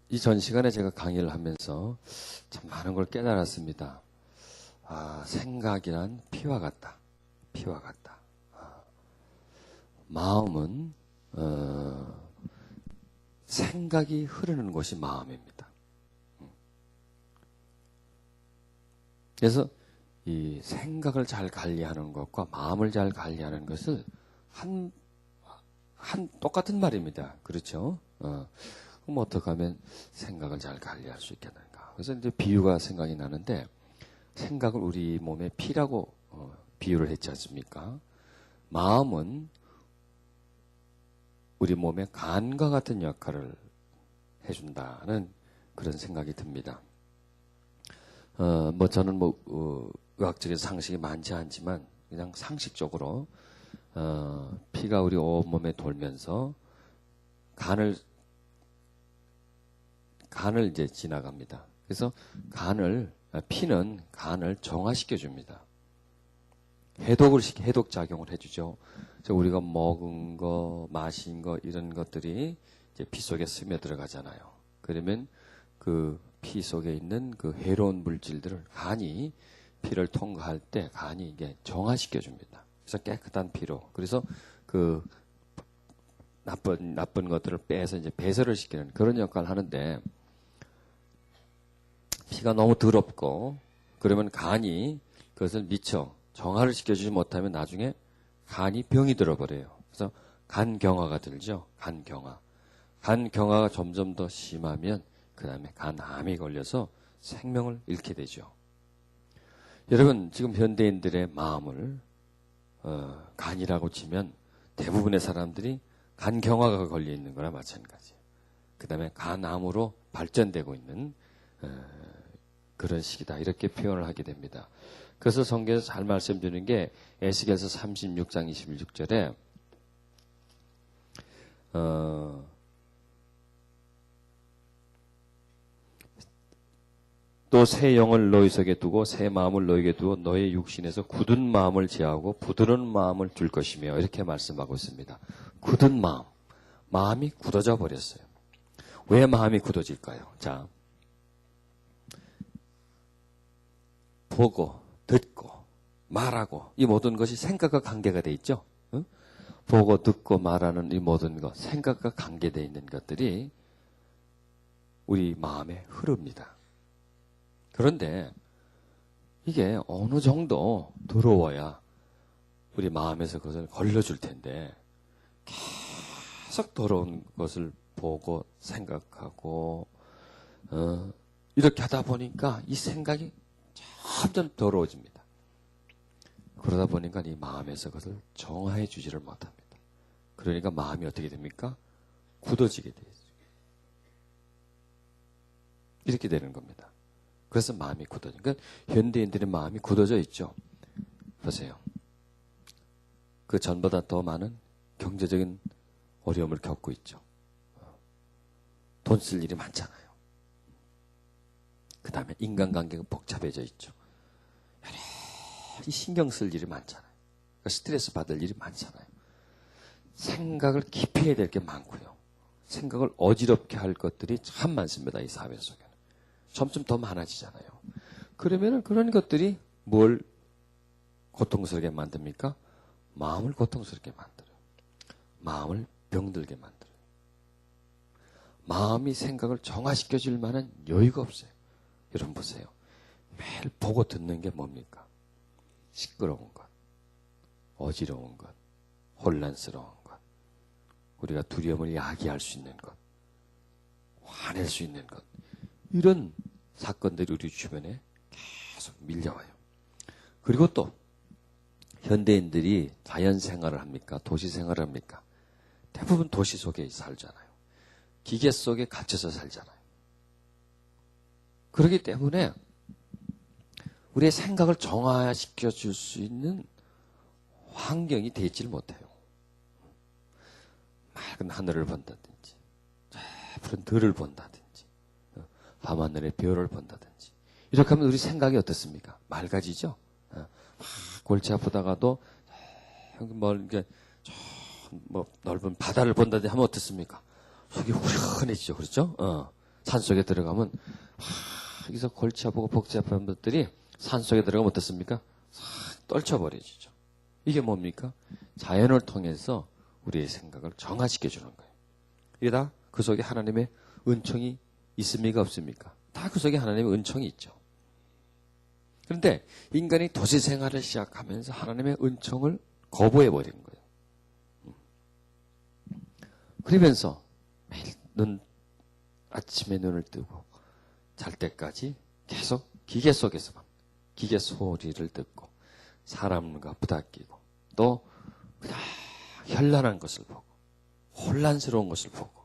이 전 시간에 제가 강의를 하면서 참 많은 걸 깨달았습니다. 생각이란 피와 같다. 피와 같다. 마음은 생각이 흐르는 곳이 마음입니다. 그래서 이 생각을 잘 관리하는 것과 마음을 잘 관리하는 것을 똑같은 말입니다. 그렇죠? 그럼 어떻게 하면 생각을 잘 관리할 수 있겠는가? 그래서 이제 비유가 생각이 나는데, 생각을 우리 몸의 피라고 비유를 했지 않습니까? 마음은 우리 몸의 간과 같은 역할을 해준다는 그런 생각이 듭니다. 저는 의학적인 상식이 많지 않지만 그냥 상식적으로 피가 우리 온몸에 돌면서 간을 이제 지나갑니다. 그래서 피는 간을 정화시켜 줍니다. 해독 작용을 해주죠. 우리가 먹은 거, 마신 거 이런 것들이 이제 피 속에 스며 들어가잖아요. 그러면 그 피 속에 있는 그 해로운 물질들을 간이 피를 통과할 때 간이 이게 정화시켜 줍니다. 그래서 깨끗한 피로. 그래서 그 나쁜 것들을 빼서 이제 배설을 시키는 그런 역할을 하는데, 피가 너무 더럽고 그러면 간이 그것을 미처 정화를 시켜주지 못하면 나중에 간이 병이 들어버려요. 그래서 간경화가 들죠. 간경화가 점점 더 심하면 그 다음에 간암이 걸려서 생명을 잃게 되죠. 여러분, 지금 현대인들의 마음을 간이라고 치면 대부분의 사람들이 간경화가 걸려 있는 거나 마찬가지예요. 그 다음에 간암으로 발전되고 있는 그런 시기다, 이렇게 표현을 하게 됩니다. 그래서 성경에서 잘 말씀드리는 게 에스겔서 36장 26절에 또 새 영을 너희 속에 두고 새 마음을 너희에게 두고 너희 육신에서 굳은 마음을 제하고 부드러운 마음을 줄 것이며, 이렇게 말씀하고 있습니다. 굳은 마음이 굳어져 버렸어요. 왜 마음이 굳어질까요? 자, 보고 듣고 말하고 이 모든 것이 생각과 관계가 돼 있죠. 응? 보고 듣고 말하는 이 모든 것, 생각과 관계되어 있는 것들이 우리 마음에 흐릅니다. 그런데 이게 어느 정도 더러워야 우리 마음에서 그것을 걸러줄 텐데, 계속 더러운 것을 보고 생각하고 이렇게 하다 보니까 이 생각이 점점 더러워집니다. 그러다 보니까 이 마음에서 그것을 정화해 주지를 못합니다. 그러니까 마음이 어떻게 됩니까? 굳어지게 돼요. 이렇게 되는 겁니다. 그래서 마음이 굳어져. 그러니까 현대인들의 마음이 굳어져 있죠. 보세요. 그 전보다 더 많은 경제적인 어려움을 겪고 있죠. 돈 쓸 일이 많잖아요. 그 다음에 인간관계가 복잡해져 있죠. 여러 신경 쓸 일이 많잖아요. 그러니까 스트레스 받을 일이 많잖아요. 생각을 깊이 해야 될 게 많고요. 생각을 어지럽게 할 것들이 참 많습니다. 이 사회 속에는. 점점 더 많아지잖아요. 그러면은 그런 것들이 뭘 고통스럽게 만듭니까? 마음을 고통스럽게 만들어요. 마음을 병들게 만들어요. 마음이 생각을 정화시켜줄 만한 여유가 없어요. 여러분 보세요. 매일 보고 듣는 게 뭡니까? 시끄러운 것, 어지러운 것, 혼란스러운 것, 우리가 두려움을 야기할 수 있는 것, 화낼 수 있는 것, 이런 사건들이 우리 주변에 계속 밀려와요. 그리고 또 현대인들이 자연 생활을 합니까? 도시 생활을 합니까? 대부분 도시 속에 살잖아요. 기계 속에 갇혀서 살잖아요. 그렇기 때문에 우리의 생각을 정화시켜 줄 수 있는 환경이 되지를 못해요. 맑은 하늘을 본다든지, 푸른 들을 본다든지, 밤하늘의 별을 본다든지, 이렇게 하면 우리 생각이 어떻습니까? 맑아지죠? 골치 아프다가도 넓은 바다를 본다든지 하면 어떻습니까? 속이 후련해지죠. 그렇죠? 산속에 들어가면 여기서 골치 아프고 복잡한 것들이 산속에 들어가면 어떻습니까? 싹 떨쳐버려지죠. 이게 뭡니까? 자연을 통해서 우리의 생각을 정화시켜 주는 거예요. 이게 다 그 속에 하나님의 은총이 있습니까? 없습니까? 다 그 속에 하나님의 은총이 있죠. 그런데 인간이 도시 생활을 시작하면서 하나님의 은총을 거부해 버리는 거예요. 그러면서 매일 아침에 눈을 뜨고 잘 때까지 계속 기계 속에서만 기계 소리를 듣고 사람과 부닥끼고 또 그냥 현란한 것을 보고 혼란스러운 것을 보고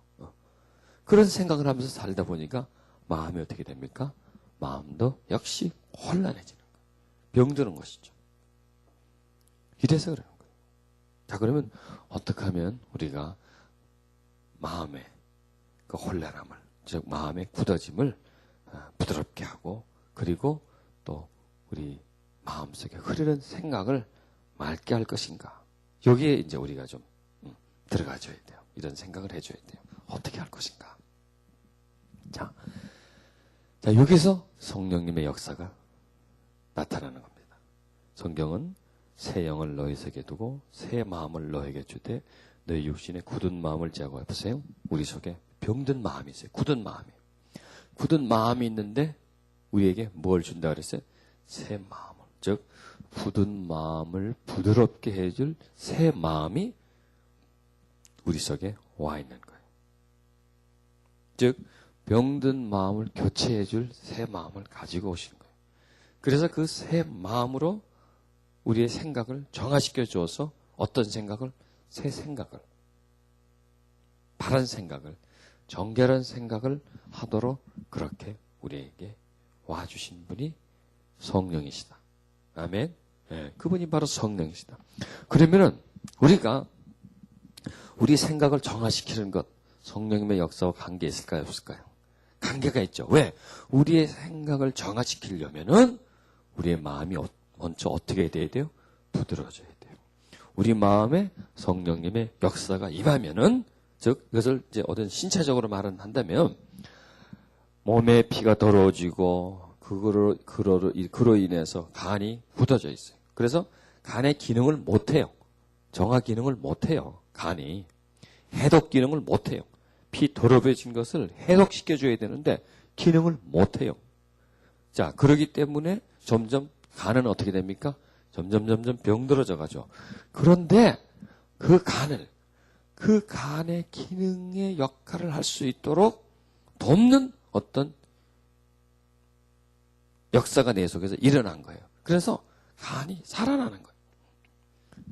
그런 생각을 하면서 살다 보니까 마음이 어떻게 됩니까? 마음도 역시 혼란해지는 거예요. 병드는 것이죠. 이래서 그러는 거예요. 자, 그러면 어떻게 하면 우리가 마음의 그 혼란함을, 즉 마음의 굳어짐을 부드럽게 하고 그리고 또 우리 마음속에 흐르는 생각을 맑게 할 것인가? 여기에 이제 우리가 좀 들어가줘야 돼요. 이런 생각을 해줘야 돼요. 어떻게 할 것인가? 자, 여기서 성령님의 역사가 나타나는 겁니다. 성경은 새 영을 너희 속에 두고 새 마음을 너에게 주되 너희 육신의 굳은 마음을 제거해 보세요. 우리 속에 병든 마음이 있어요. 굳은 마음이. 굳은 마음이 있는데 우리에게 뭘 준다 그랬어요? 새 마음을. 즉 굳은 마음을 부드럽게 해줄 새 마음이 우리 속에 와 있는 거예요. 즉 병든 마음을 교체해줄 새 마음을 가지고 오신 거예요. 그래서 그 새 마음으로 우리의 생각을 정화시켜 주어서 어떤 생각을? 새 생각을, 바른 생각을, 정결한 생각을 하도록 그렇게 우리에게 와주신 분이 성령이시다. 아멘. 네, 그분이 바로 성령이시다. 그러면은 우리가 우리 생각을 정화시키는 것, 성령님의 역사와 관계 있을까요? 없을까요? 관계가 있죠. 왜? 우리의 생각을 정화시키려면은 우리의 마음이 먼저 어떻게 돼야 돼요? 부드러워져야 돼요. 우리 마음에 성령님의 역사가 임하면은, 즉 이것을 이제 어떤 신체적으로 말은 한다면 몸의 피가 더러워지고 그로 인해서 간이 굳어져 있어요. 그래서 간의 기능을 못해요. 정화 기능을 못해요. 간이 해독 기능을 못해요. 피 더러워진 것을 해독시켜줘야 되는데 기능을 못해요. 자, 그러기 때문에 점점 간은 어떻게 됩니까? 점점 병들어져 가죠. 그런데 그 간의 기능의 역할을 할 수 있도록 돕는 어떤 역사가 내 속에서 일어난 거예요. 그래서 간이 살아나는 거예요.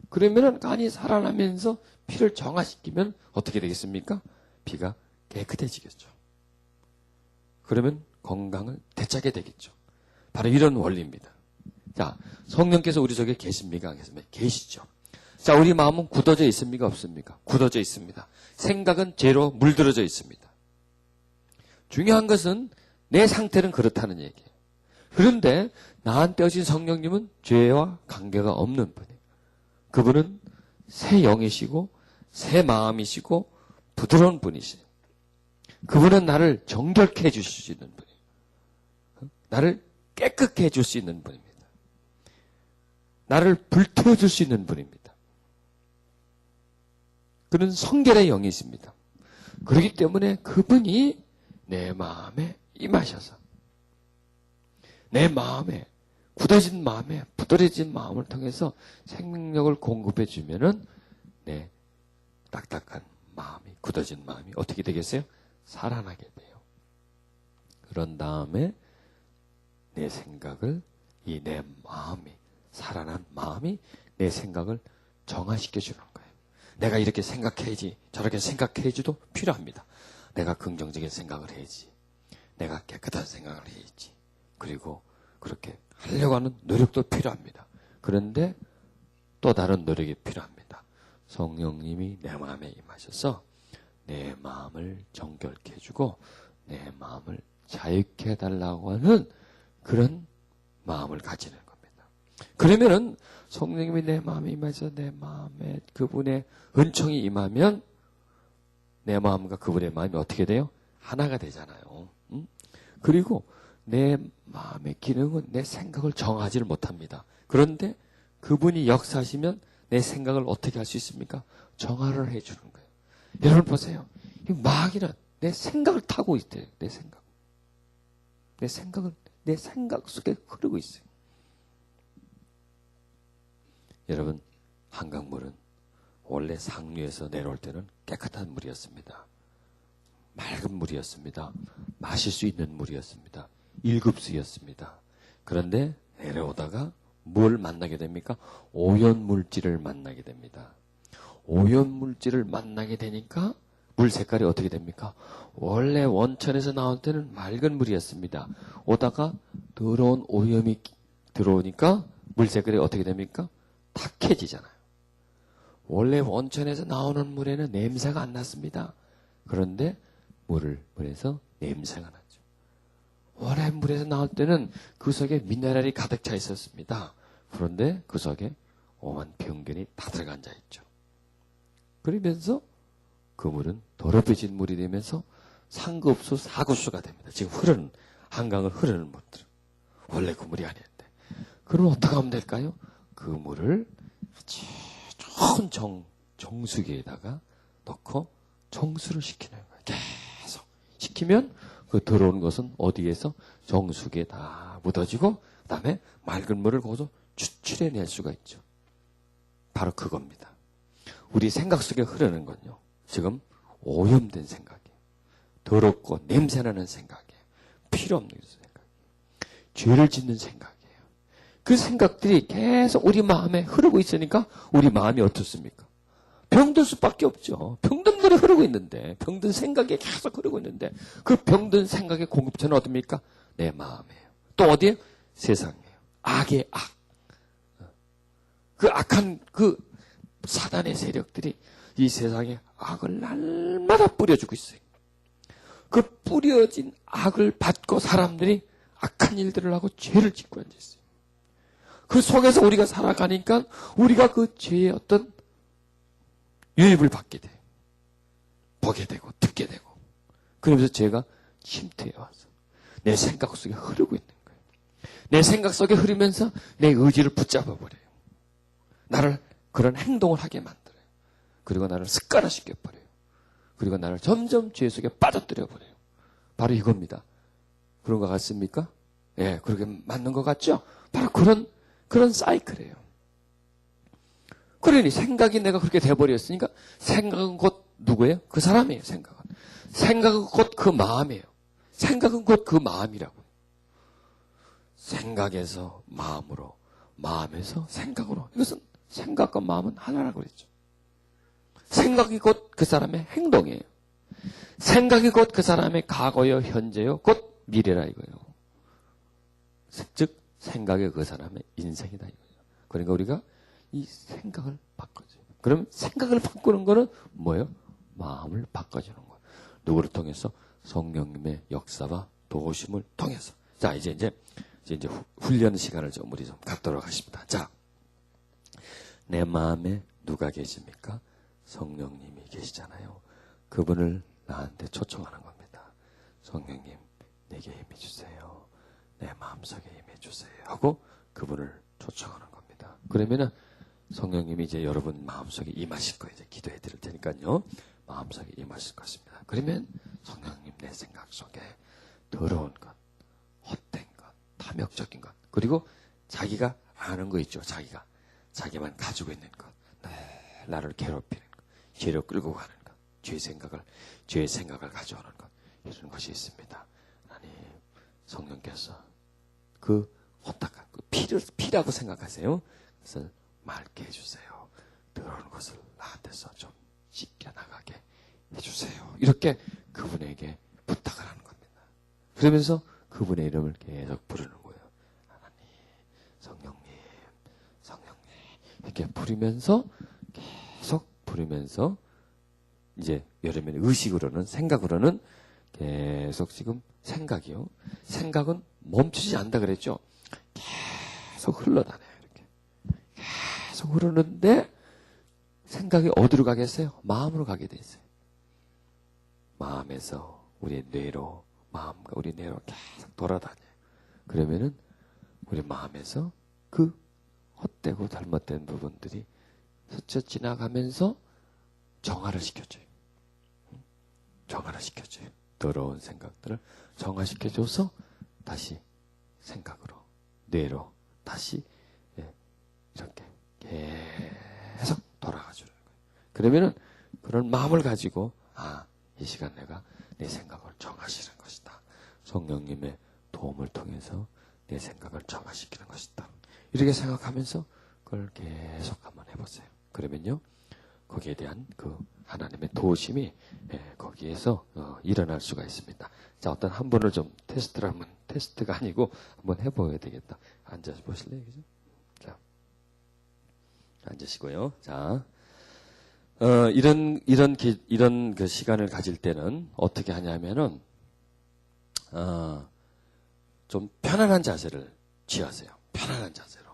그러면은 간이 살아나면서 피를 정화시키면 어떻게 되겠습니까? 피가 깨끗해지겠죠. 그러면 건강을 되찾게 되겠죠. 바로 이런 원리입니다. 자, 성령께서 우리 속에 계십니까? 안 계십니까? 계시죠. 자, 우리 마음은 굳어져 있습니까? 없습니까? 굳어져 있습니다. 생각은 죄로 물들어져 있습니다. 중요한 것은 내 상태는 그렇다는 얘기예요. 그런데 나한테 오신 성령님은 죄와 관계가 없는 분이에요. 그분은 새 영이시고 새 마음이시고 부드러운 분이시에요. 그분은 나를 정결케 해줄 수 있는 분이에요. 나를 깨끗게 해줄 수 있는 분입니다. 나를 불태워줄 수 있는 분입니다. 그는 성결의 영이십니다. 그렇기 때문에 그분이 내 마음에 임하셔서 내 마음에 굳어진 마음에 부드러진 마음을 통해서 생명력을 공급해 주면은 내 딱딱한 마음이 굳어진 마음이 어떻게 되겠어요? 살아나게 돼요. 그런 다음에 내 생각을 이 내 마음이 살아난 마음이 내 생각을 정화시켜 주는 거예요. 내가 이렇게 생각해야지 저렇게 생각해야지도 필요합니다. 내가 긍정적인 생각을 해야지. 내가 깨끗한 생각을 해야지. 그리고 그렇게 하려고 하는 노력도 필요합니다. 그런데 또 다른 노력이 필요합니다. 성령님이 내 마음에 임하셔서 내 마음을 정결케 해주고 내 마음을 자유케 해달라고 하는 그런 마음을 가지는 겁니다. 그러면은 성령님이 내 마음에 임하셔서 내 마음에 그분의 은총이 임하면 내 마음과 그분의 마음이 어떻게 돼요? 하나가 되잖아요. 그리고 내 마음의 기능은 내 생각을 정하지를 못합니다. 그런데 그분이 역사하시면 내 생각을 어떻게 할 수 있습니까? 정화를 해주는 거예요. 여러분 보세요. 이 마귀는 내 생각을 타고 있대요. 내 생각. 내 생각은 내 생각 속에 흐르고 있어요. 여러분, 한강물은 원래 상류에서 내려올 때는 깨끗한 물이었습니다. 맑은 물이었습니다. 마실 수 있는 물이었습니다. 1급수였습니다. 그런데 내려오다가 뭘 만나게 됩니까? 오염물질을 만나게 됩니다. 오염물질을 만나게 되니까 물 색깔이 어떻게 됩니까? 원래 원천에서 나올 때는 맑은 물이었습니다. 오다가 더러운 오염이 들어오니까 물 색깔이 어떻게 됩니까? 탁해지잖아요. 원래 원천에서 나오는 물에는 냄새가 안 났습니다. 그런데 물에서 냄새가 났죠. 원래 물에서 나올 때는 그 속에 미네랄이 가득 차 있었습니다. 그런데 그 속에 오만 병균이 다 들어가 앉아 있죠. 그러면서 그 물은 더럽혀진 물이 되면서 상급수, 사급수가 됩니다. 지금 흐르는, 한강을 흐르는 물들은. 원래 그 물이 아니었는데. 그럼 어떻게 하면 될까요? 그 물을 아주 좋은 정수기에다가 넣고 정수를 시키는 거예요. 계속 시키면 그 들어오는 것은 어디에서 정수기에 다 묻어지고 그 다음에 맑은 물을 거기서 추출해낼 수가 있죠. 바로 그겁니다. 우리 생각 속에 흐르는 건요. 지금 오염된 생각이에요. 더럽고 냄새나는 생각이에요. 필요 없는 생각이에요. 죄를 짓는 생각이에요. 그 생각들이 계속 우리 마음에 흐르고 있으니까 우리 마음이 어떻습니까? 병들 수밖에 없죠. 병든 물이 흐르고 있는데, 병든 생각이 계속 흐르고 있는데, 그 병든 생각의 공급처는 어딥니까? 내 마음이에요. 또 어디에요? 세상이에요. 악의 악. 그 악한 그 사단의 세력들이 이 세상에 악을 날마다 뿌려주고 있어요. 그 뿌려진 악을 받고 사람들이 악한 일들을 하고 죄를 짓고 앉아있어요. 그 속에서 우리가 살아가니까 우리가 그 죄의 어떤 유입을 받게 돼요. 보게 되고 듣게 되고. 그러면서 죄가 침투해 와서 내 생각 속에 흐르고 있는 거예요. 내 생각 속에 흐르면서 내 의지를 붙잡아 버려요. 나를 그런 행동을 하게 만들어요. 그리고 나를 습관화시켜 버려요. 그리고 나를 점점 죄 속에 빠져들여 버려요. 바로 이겁니다. 그런 것 같습니까? 예, 그렇게 맞는 것 같죠? 바로 그런 사이클이에요. 그러니 생각이 내가 그렇게 돼버렸으니까 생각은 곧 누구예요? 그 사람이에요, 생각은. 생각은 곧 그 마음이에요. 생각은 곧 그 마음이라고. 생각에서 마음으로, 마음에서 생각으로. 이것은 생각과 마음은 하나라고 그랬죠. 생각이 곧 그 사람의 행동이에요. 생각이 곧 그 사람의 과거요, 현재요, 곧 미래라 이거예요. 즉 생각이 그 사람의 인생이다 이거예요. 그러니까 우리가 이 생각을 바꿔줘요. 그럼 생각을 바꾸는 거는 뭐예요? 마음을 바꿔주는 거예요. 누구를 통해서? 성령님의 역사와 도우심을 통해서. 자, 이제 훈련 시간을 좀 우리 좀 갖도록 하십니다. 자, 내 마음에 누가 계십니까? 성령님이 계시잖아요. 그분을 나한테 초청하는 겁니다. 성령님, 내게 힘이 주세요. 내 마음속에 힘이 주세요. 하고 그분을 초청하는 겁니다. 그러면은 성령님이 이제 여러분 마음속에 임하실 거예요. 이제 기도해 드릴 테니까요. 마음속에 임하실 것입니다. 그러면 성령님 내 생각 속에 더러운 것, 헛된 것, 탐욕적인 것, 그리고 자기가 아는 거 있죠. 자기만 가지고 있는 것, 나를 괴롭히는 것, 죄로 끌고 가는 것, 죄의 생각을 가져오는 것, 이런 것이 있습니다. 하나님, 성령께서 그 혼탁한 그 피라고 생각하세요. 그래서 맑게 해주세요. 더러운 것을 나한테서 좀 씻겨나가게 해주세요. 이렇게 그분에게 부탁을 하는 겁니다. 그러면서 그분의 이름을 계속 부르는 거예요. 하나님, 성령님 이렇게 부르면서 계속 부르면서 이제 여러분 의식으로는 생각으로는 계속 지금 생각이요. 생각은 멈추지 않는다 그랬죠. 계속 흘러다녀요. 이렇게 계속 흐르는데 생각이 어디로 가겠어요? 마음으로 가게 돼 있어요. 마음에서 우리의 뇌로, 마음과 우리 뇌로 계속 돌아다녀요. 그러면은 우리 마음에서 그 헛되고 잘못된 부분들이 스쳐 지나가면서 정화를 시켜줘요. 정화를 시켜줘요. 더러운 생각들을 정화시켜줘서 다시 생각으로, 뇌로 다시 이렇게 계속 돌아가주는 거예요. 그러면은 그런 마음을 가지고 이 시간 내가 내 생각을 정화시키는 것이다. 성령님의 도움을 통해서 내 생각을 정화시키는 것이다. 이렇게 생각하면서 그걸 계속 한번 해보세요. 그러면요, 거기에 대한 그 하나님의 도우심이 거기에서 일어날 수가 있습니다. 자, 어떤 한 분을 좀 테스트가 아니고 한번 해보아야 되겠다. 앉아서 보실래요? 그죠? 자, 앉으시고요. 자, 이런 그 시간을 가질 때는 어떻게 하냐면은, 좀 편안한 자세를 취하세요. 편안한 자세로.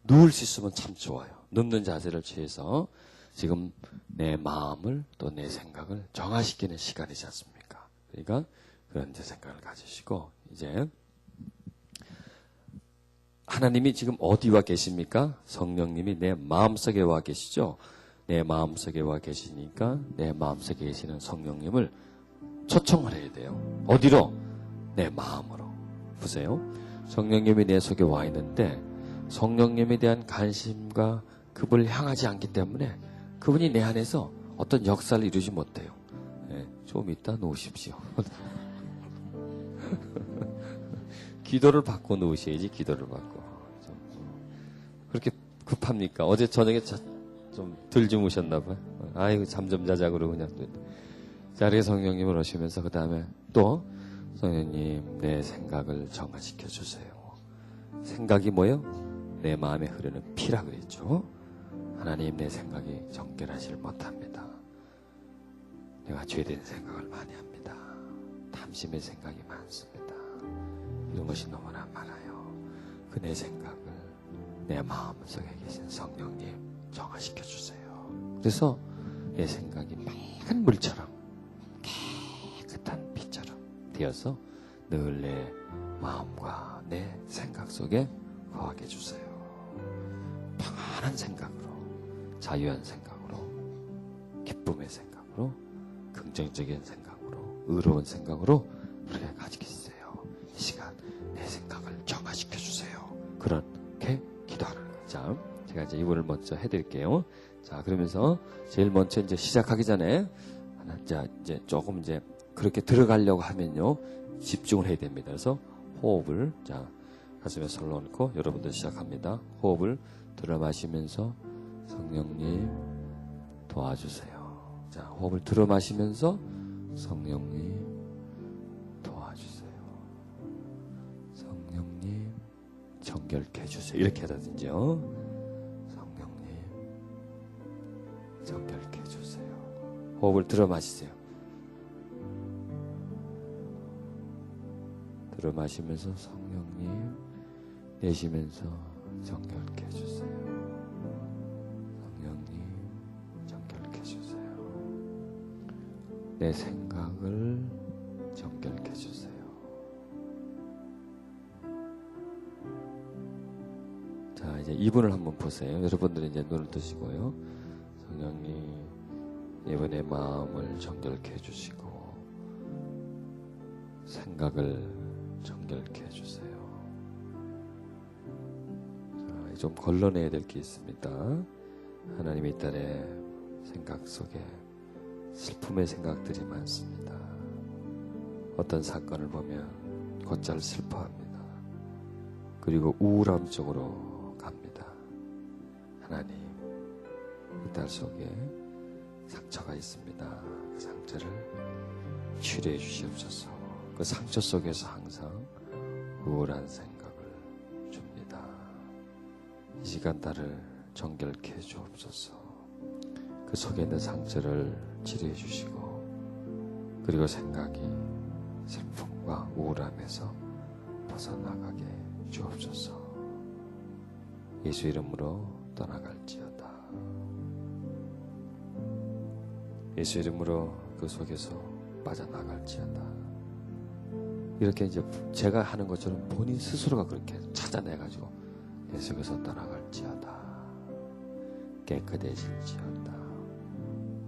누울 수 있으면 참 좋아요. 눕는 자세를 취해서 지금 내 마음을 또 내 생각을 정화시키는 시간이지 않습니까? 그러니까 그런 생각을 가지시고, 이제 하나님이 지금 어디 와 계십니까? 성령님이 내 마음속에 와 계시죠? 내 마음속에 와 계시니까 내 마음속에 계시는 성령님을 초청을 해야 돼요. 어디로? 내 마음으로. 보세요. 성령님이 내 속에 와 있는데 성령님에 대한 관심과 그분을 향하지 않기 때문에 그분이 내 안에서 어떤 역사를 이루지 못해요. 좀 이따 놓으십시오. 기도를 받고 놓으셔야지. 기도를 받고. 그렇게 급합니까? 어제 저녁에 좀 덜 주무셨나 봐요. 아이고 잠 좀 자자 그러고 그냥 자리에 성령님을 오시면서 그 다음에 또 성령님 내 생각을 정화시켜 주세요. 생각이 뭐예요? 내 마음에 흐르는 피라 그랬죠. 하나님 내 생각이 정결하지 못합니다. 내가 죄된 생각을 많이 합니다. 탐심의 생각이 많습니다. 이런 것이 너무나 많아요. 그 내 생각을 내 마음속에 계신 성령님 정화시켜 주세요. 그래서 내 생각이 맑은 물처럼 깨끗한 빛처럼 되어서 늘 내 마음과 내 생각 속에 거하게 해주세요. 평안한 생각으로, 자유한 생각으로, 기쁨의 생각으로, 긍정적인 생각으로, 의로운 생각으로 우리가 가지고 있어요. 이 시간 내 생각을 정화시켜 주세요. 그렇게 기도하는 거예요. 자, 제가 이제 이분을 먼저 해드릴게요. 자, 그러면서 제일 먼저 이제 시작하기 전에 이제 조금 이제 그렇게 들어가려고 하면요 집중을 해야 됩니다. 그래서 호흡을 가슴에 손을 얹고 여러분들 시작합니다. 호흡을 들어 마시면서 성령님 도와주세요. 자, 호흡을 들어 마시면서 성령님 도와주세요. 성령님 정결케 해주세요. 이렇게 하다든지요. 성령님 정결케 해주세요. 호흡을 들어 마시세요. 들어 마시면서 성령님 내쉬면서 정결케 해주세요. 성령님 정결케 해주세요. 내 생각을 정결케 해주세요. 자, 이제 이분을 한번 보세요. 여러분들은 이제 눈을 뜨시고요. 성령님 이번에 마음을 정결케 해주시고 생각을 정결케 해주세요. 자, 좀 걸러내야 될 게 있습니다. 하나님의 딸의 생각 속에 슬픔의 생각들이 많습니다. 어떤 사건을 보면 곧잘 슬퍼합니다. 그리고 우울함 쪽으로 갑니다. 하나님, 이 딸 속에 상처가 있습니다. 그 상처를 치료해 주시옵소서. 그 상처 속에서 항상 우울한 생각을 줍니다. 이 시간 딸을 정결케 해 주옵소서. 그 속에 있는 상처를 치료해 주시고 그리고 생각이 슬픔과 우울함에서 벗어나가게 주옵소서. 예수 이름으로 떠나갈지어다. 예수 이름으로 그 속에서 빠져나갈지어다. 이렇게 이제 제가 하는 것처럼 본인 스스로가 그렇게 찾아내가지고 계속해서 떠나갈지어다. 깨끗해질지어다.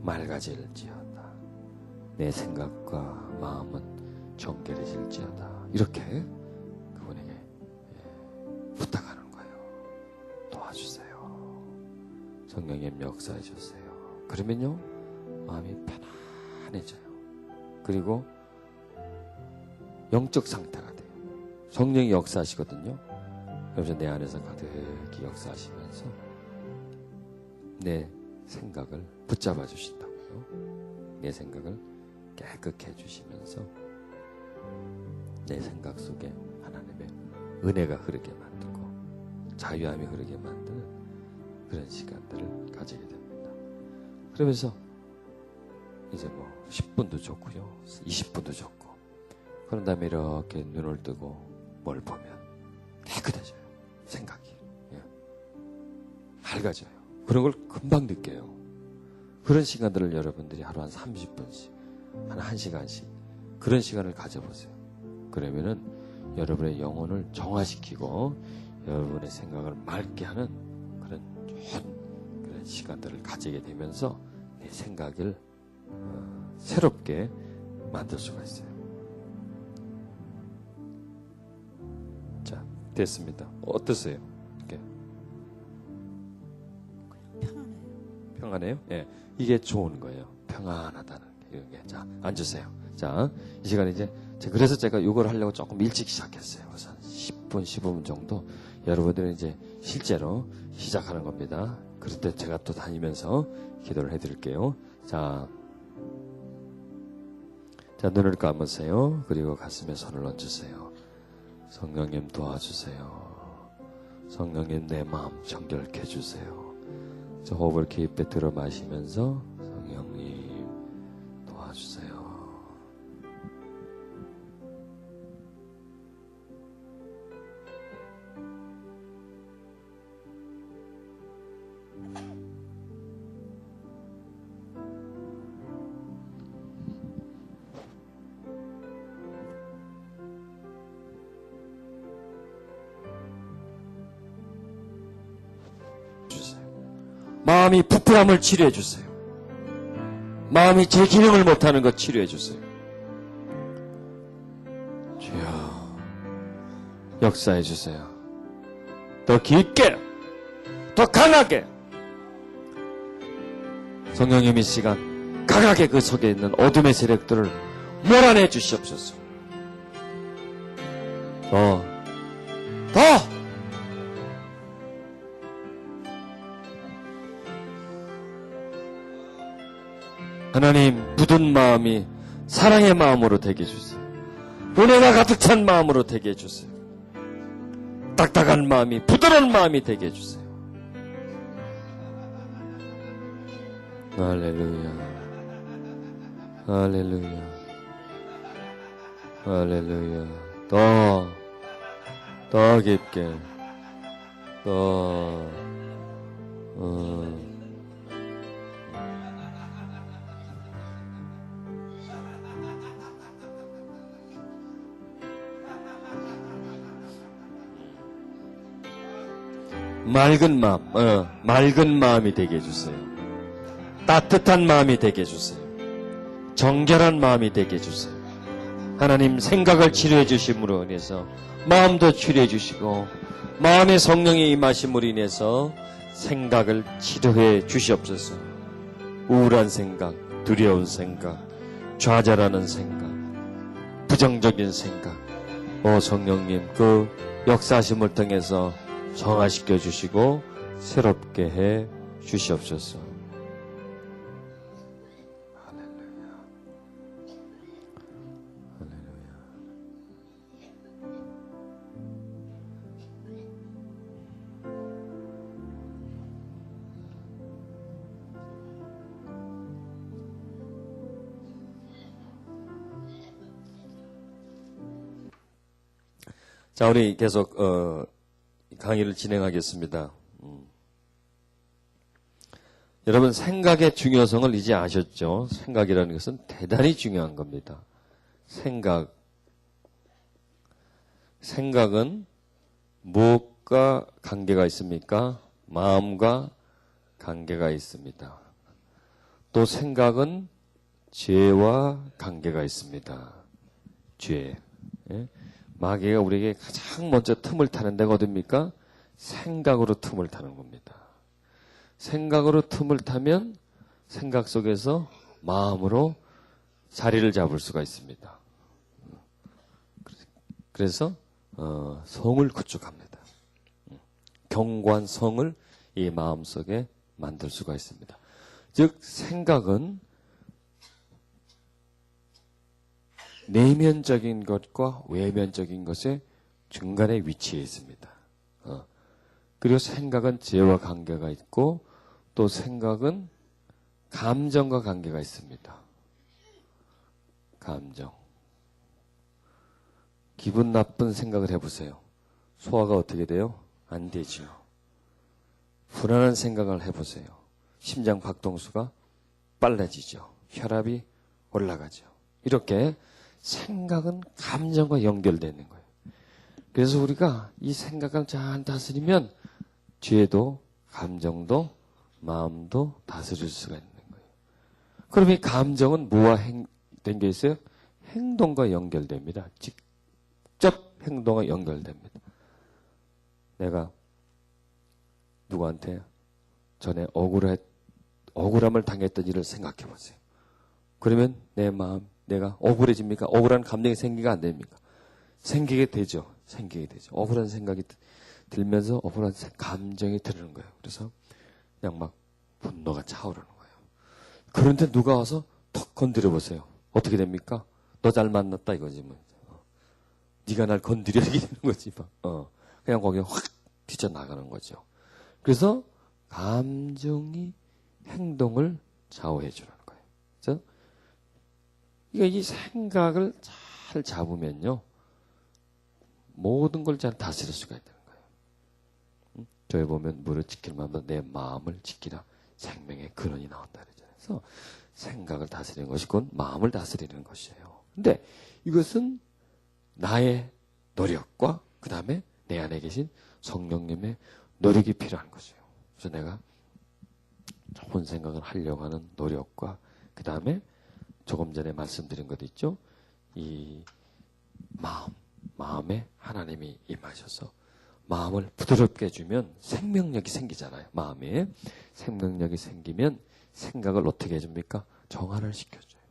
맑아질지어다. 내 생각과 마음은 정결해질지어다. 이렇게 그분에게 부탁하는 거예요. 도와주세요. 성령님 역사해 주세요. 그러면요, 마음이 편안해져요. 그리고 영적 상태가 돼요. 성령이 역사하시거든요. 그래서 내 안에서 가득히 역사하시면서 내 생각을 붙잡아 주신다고요. 내 생각을 깨끗해 주시면서 내 생각 속에 하나님의 은혜가 흐르게 만들고 자유함이 흐르게 만드는 그런 시간들을 가지게 됩니다. 그러면서 이제 뭐 10분도 좋고요, 20분도 좋고, 그런 다음에 이렇게 눈을 뜨고 뭘 보면 깨끗해져요. 생각이 밝아져요. 그런 걸 금방 느껴요. 그런 시간들을 여러분들이 하루 한 30분씩, 한 1시간씩 그런 시간을 가져보세요. 그러면은 여러분의 영혼을 정화시키고 여러분의 생각을 맑게 하는 그런 좋은 그런 시간들을 가지게 되면서 내 생각을 새롭게 만들 수가 있어요. 자, 됐습니다. 어떠세요? 이렇게 편안해요. 평안해요? 예, 이게 좋은 거예요. 평안하다는 게. 자, 앉으세요. 자, 이 시간에 이제 그래서 제가 이걸 하려고 조금 일찍 시작했어요. 그래서 한 10분, 15분 정도 여러분들은 이제 실제로 시작하는 겁니다. 그럴 때 제가 또 다니면서 기도를 해드릴게요. 자, 눈을 감으세요. 그리고 가슴에 손을 얹으세요. 성령님 도와주세요. 성령님 내 마음 정결케 해주세요. 저 호흡을 깊게 들어 마시면서 성령님 도와주세요. 마음이 부풀함을 치료해 주세요. 마음이 제 기능을 못하는 것 치료해 주세요. 주여, 역사해 주세요. 더 깊게, 더 강하게. 성령님 이 시간 강하게 그 속에 있는 어둠의 세력들을 몰아내 주시옵소서. 더 하나님, 굳은 마음이 사랑의 마음으로 되게 해주세요. 은혜가 가득 찬 마음으로 되게 해주세요. 딱딱한 마음이 부드러운 마음이 되게 해주세요. 할렐루야, 할렐루야, 할렐루야. 더 깊게, 맑은 마음이 되게 해주세요. 따뜻한 마음이 되게 해주세요. 정결한 마음이 되게 해주세요. 하나님, 생각을 치료해 주심으로 인해서 마음도 치료해 주시고 마음의 성령의 임하심으로 인해서 생각을 치료해 주시옵소서. 우울한 생각, 두려운 생각, 좌절하는 생각, 부정적인 생각, 성령님 그 역사하심을 통해서 정화시켜 주시고 새롭게 해 주시옵소서. 할렐루야, 할렐루야. 자, 우리 계속 강의를 진행하겠습니다. 여러분 생각의 중요성을 이제 아셨죠? 생각이라는 것은 대단히 중요한 겁니다. 생각은 무엇과 관계가 있습니까? 마음과 관계가 있습니다. 또 생각은 죄와 관계가 있습니다. 죄. 예? 마귀가 우리에게 가장 먼저 틈을 타는 데가 어딥니까? 생각으로 틈을 타는 겁니다. 생각으로 틈을 타면 생각 속에서 마음으로 자리를 잡을 수가 있습니다. 그래서 성을 구축합니다. 견고한 성을 이 마음속에 만들 수가 있습니다. 즉 생각은 내면적인 것과 외면적인 것의 중간에 위치해 있습니다. 그리고 생각은 죄와 관계가 있고 또 생각은 감정과 관계가 있습니다. 감정. 기분 나쁜 생각을 해보세요. 소화가 어떻게 돼요? 안 되죠. 불안한 생각을 해보세요. 심장 박동수가 빨라지죠. 혈압이 올라가죠. 이렇게 생각은 감정과 연결되는 거예요. 그래서 우리가 이 생각을 잘 다스리면 죄도 감정도 마음도 다스릴 수가 있는 거예요. 그럼 이 감정은 뭐와 연결 있어요? 행동과 연결됩니다. 직접 행동과 연결됩니다. 내가 누구한테 전에 억울함을 당했던 일을 생각해 보세요. 그러면 내 마음, 내가 억울해집니까? 억울한 감정이 생기가 안 됩니까? 생기게 되죠. 억울한 생각이 들면서 억울한 감정이 드는 거예요. 그래서 그냥 막 분노가 차오르는 거예요. 그런데 누가 와서 턱 건드려 보세요. 어떻게 됩니까? 너 잘 만났다 이거지 뭐. 네가 날 건드려 이게 되는 거지 막. 그냥 거기에 확 뛰쳐나가는 거죠. 그래서 감정이 행동을 좌우해 주는 거예요. 그래서 이 생각을 잘 잡으면요. 모든 걸 잘 다스릴 수가 있는 거예요. 저에 보면 무릇 지킬 만한 내 마음을 지키라. 생명의 근원이 나온다 그러잖아요. 그래서 생각을 다스리는 것이 곧 마음을 다스리는 것이에요. 근데 이것은 나의 노력과 그 다음에 내 안에 계신 성령님의 노력이 필요한 것이에요. 그래서 내가 좋은 생각을 하려고 하는 노력과 그 다음에 조금 전에 말씀드린 것 있죠. 이 마음에 하나님이 임하셔서 마음을 부드럽게 해주면 생명력이 생기잖아요. 마음에 생명력이 생기면 생각을 어떻게 해줍니까? 정화를 시켜줘요.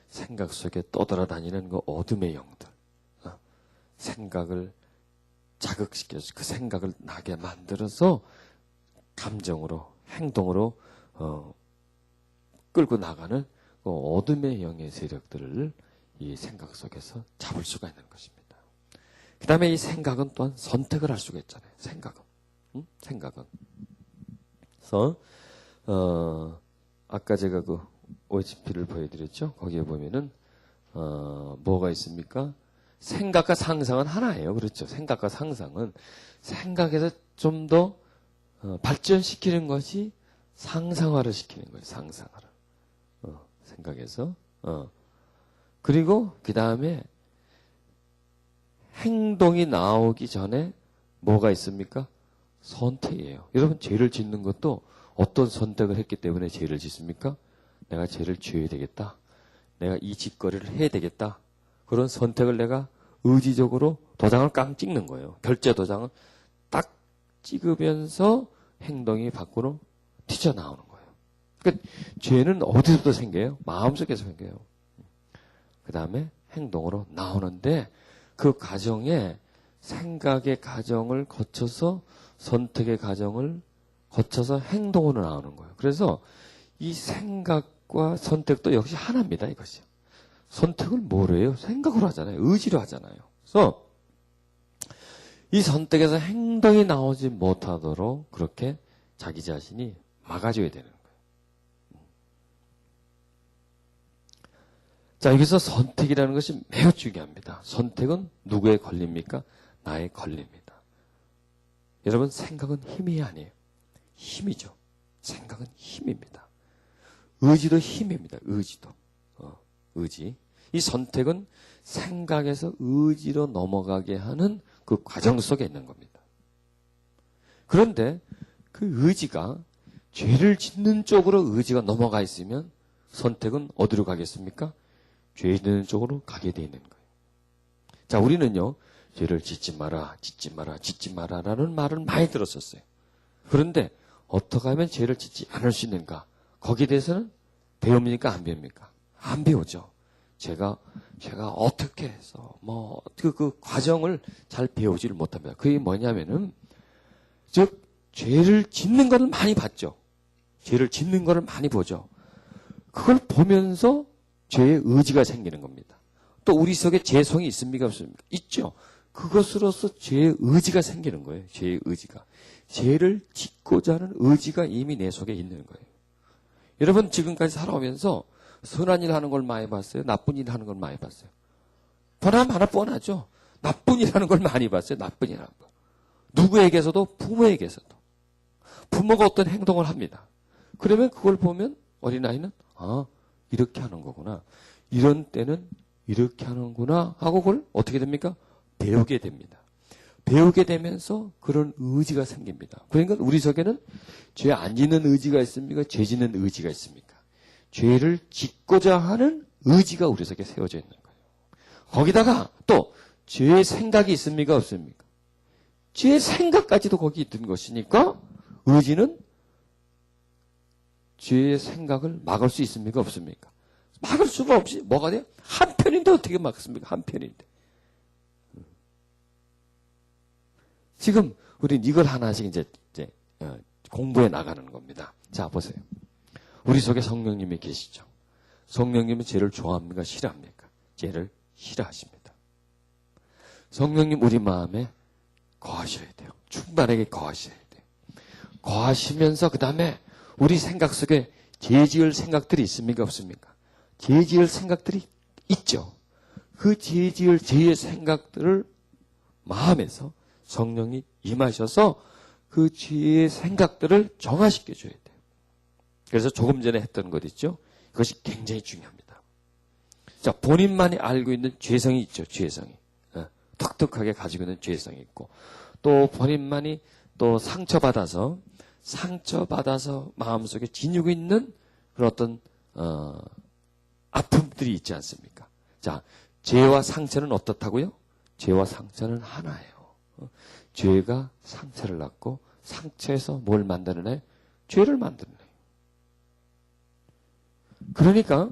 생각 속에 떠돌아다니는 그 어둠의 영들, 생각을 자극시켜서 그 생각을 나게 만들어서 감정으로 행동으로 끌고 나가는 그 어둠의 영의 세력들을 이 생각 속에서 잡을 수가 있는 것입니다. 그 다음에 이 생각은 또한 선택을 할 수가 있잖아요. 생각은. 그래서 아까 제가 그 OHP를 보여드렸죠. 거기에 보면은 뭐가 있습니까? 생각과 상상은 하나예요. 그렇죠. 생각과 상상은 생각에서 좀 더 발전시키는 것이 상상화를 시키는 거예요. 상상화를. 생각에서. 그리고 그 다음에 행동이 나오기 전에 뭐가 있습니까? 선택이에요. 여러분 죄를 짓는 것도 어떤 선택을 했기 때문에 죄를 짓습니까? 내가 죄를 지어야 되겠다. 내가 이 짓거리를 해야 되겠다. 그런 선택을 내가 의지적으로 도장을 깡 찍는 거예요. 결제 도장을 딱 찍으면서 행동이 밖으로 튀쳐나오는 거예요. 그러니까 죄는 어디서부터 생겨요? 마음속에서 생겨요. 그 다음에 행동으로 나오는데 그 과정에 생각의 과정을 거쳐서 선택의 과정을 거쳐서 행동으로 나오는 거예요. 그래서 이 생각과 선택도 역시 하나입니다. 이것이요. 선택을 뭐로 해요? 생각으로 하잖아요. 의지로 하잖아요. 그래서 이 선택에서 행동이 나오지 못하도록 그렇게 자기 자신이 막아줘야 되는 거예요. 자, 여기서 선택이라는 것이 매우 중요합니다. 선택은 누구의 권리입니까? 나의 권리입니다. 여러분, 생각은 힘이 아니에요. 힘이죠. 생각은 힘입니다. 의지도 힘입니다. 의지도. 의지. 이 선택은 생각에서 의지로 넘어가게 하는 그 과정 속에 있는 겁니다. 그런데 그 의지가 죄를 짓는 쪽으로 의지가 넘어가 있으면 선택은 어디로 가겠습니까? 죄 짓는 쪽으로 가게 돼 있는 거예요. 자, 우리는요, 죄를 짓지 마라, 짓지 마라, 짓지 마라라는 말을 많이 들었었어요. 그런데 어떻게 하면 죄를 짓지 않을 수 있는가? 거기에 대해서는 배웁니까? 안 배웁니까? 안 배우죠. 제가 어떻게 해서, 그 과정을 잘 배우지를 못합니다. 그게 뭐냐면은, 즉, 죄를 짓는 거를 많이 봤죠. 죄를 짓는 거를 많이 보죠. 그걸 보면서 죄의 의지가 생기는 겁니다. 또 우리 속에 죄성이 있습니까? 없습니까? 있죠. 그것으로서 죄의 의지가 생기는 거예요. 죄의 의지가. 죄를 짓고자 하는 의지가 이미 내 속에 있는 거예요. 여러분 지금까지 살아오면서 선한 일 하는 걸 많이 봤어요? 나쁜 일 하는 걸 많이 봤어요? 하나 뻔하죠. 나쁜 일 하는 걸 많이 봤어요. 나쁜 일 하는 거. 누구에게서도 부모에게서도. 부모가 어떤 행동을 합니다. 그러면 그걸 보면 어린아이는 이렇게 하는 거구나. 이런 때는 이렇게 하는구나 하고 그걸 어떻게 됩니까? 배우게 됩니다. 배우게 되면서 그런 의지가 생깁니다. 그러니까 우리 속에는 죄 안 짓는 의지가 있습니까? 죄 짓는 의지가 있습니까? 죄를 짓고자 하는 의지가 우리 속에 세워져 있는 거예요. 거기다가 또 죄의 생각이 있습니까? 없습니까? 죄의 생각까지도 거기 있던 것이니까 의지는 죄의 생각을 막을 수 있습니까? 없습니까? 막을 수가 없이 뭐가 돼요? 한편인데 어떻게 막습니까? 한편인데. 지금 우린 이걸 하나씩 이제 공부해 나가는 겁니다. 자, 보세요. 우리 속에 성령님이 계시죠. 성령님은 죄를 좋아합니까? 싫어합니까? 죄를 싫어하십니다. 성령님 우리 마음에 거하셔야 돼요. 충만하게 거하셔야 돼요. 거하시면서 그 다음에 우리 생각 속에 죄 지을 생각들이 있습니까? 없습니까? 죄 지을 생각들이 있죠. 그 죄 지을 죄의 생각들을 마음에서 성령이 임하셔서 그 죄의 생각들을 정화시켜 줘야 돼요. 그래서 조금 전에 했던 것 있죠. 그것이 굉장히 중요합니다. 자, 본인만이 알고 있는 죄성이 있죠. 죄성이. 독특하게 가지고 있는 죄성이 있고 또 본인만이 또 상처받아서 마음속에 지니고 있는 그런 어떤 아픔들이 있지 않습니까? 자, 죄와 상처는 어떻다고요? 죄와 상처는 하나예요. 죄가 상처를 낳고 상처에서 뭘 만드느냐? 죄를 만드느냐. 그러니까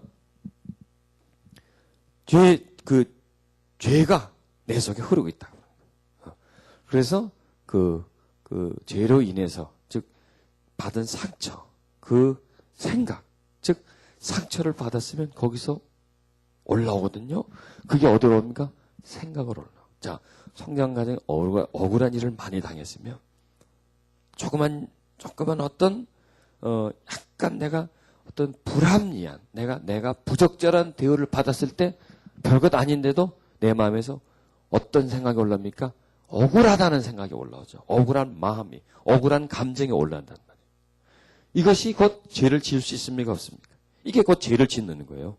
죄가 내 속에 흐르고 있다. 그래서 그 죄로 인해서 즉 받은 상처, 그 생각, 즉 상처를 받았으면 거기서 올라오거든요. 그게 어디로 옵니까? 생각으로 올라오. 자, 성장 과정에 억울한 일을 많이 당했으면 조그만 어떤 약간 내가 어떤 불합리한 내가 부적절한 대우를 받았을 때 별것 아닌데도 내 마음에서 어떤 생각이 올라옵니까? 억울하다는 생각이 올라오죠. 억울한 마음이, 억울한 감정이 올라온단 말이에요. 이것이 곧 죄를 지을 수 있습니까? 없습니까? 이게 곧 죄를 짓는 거예요.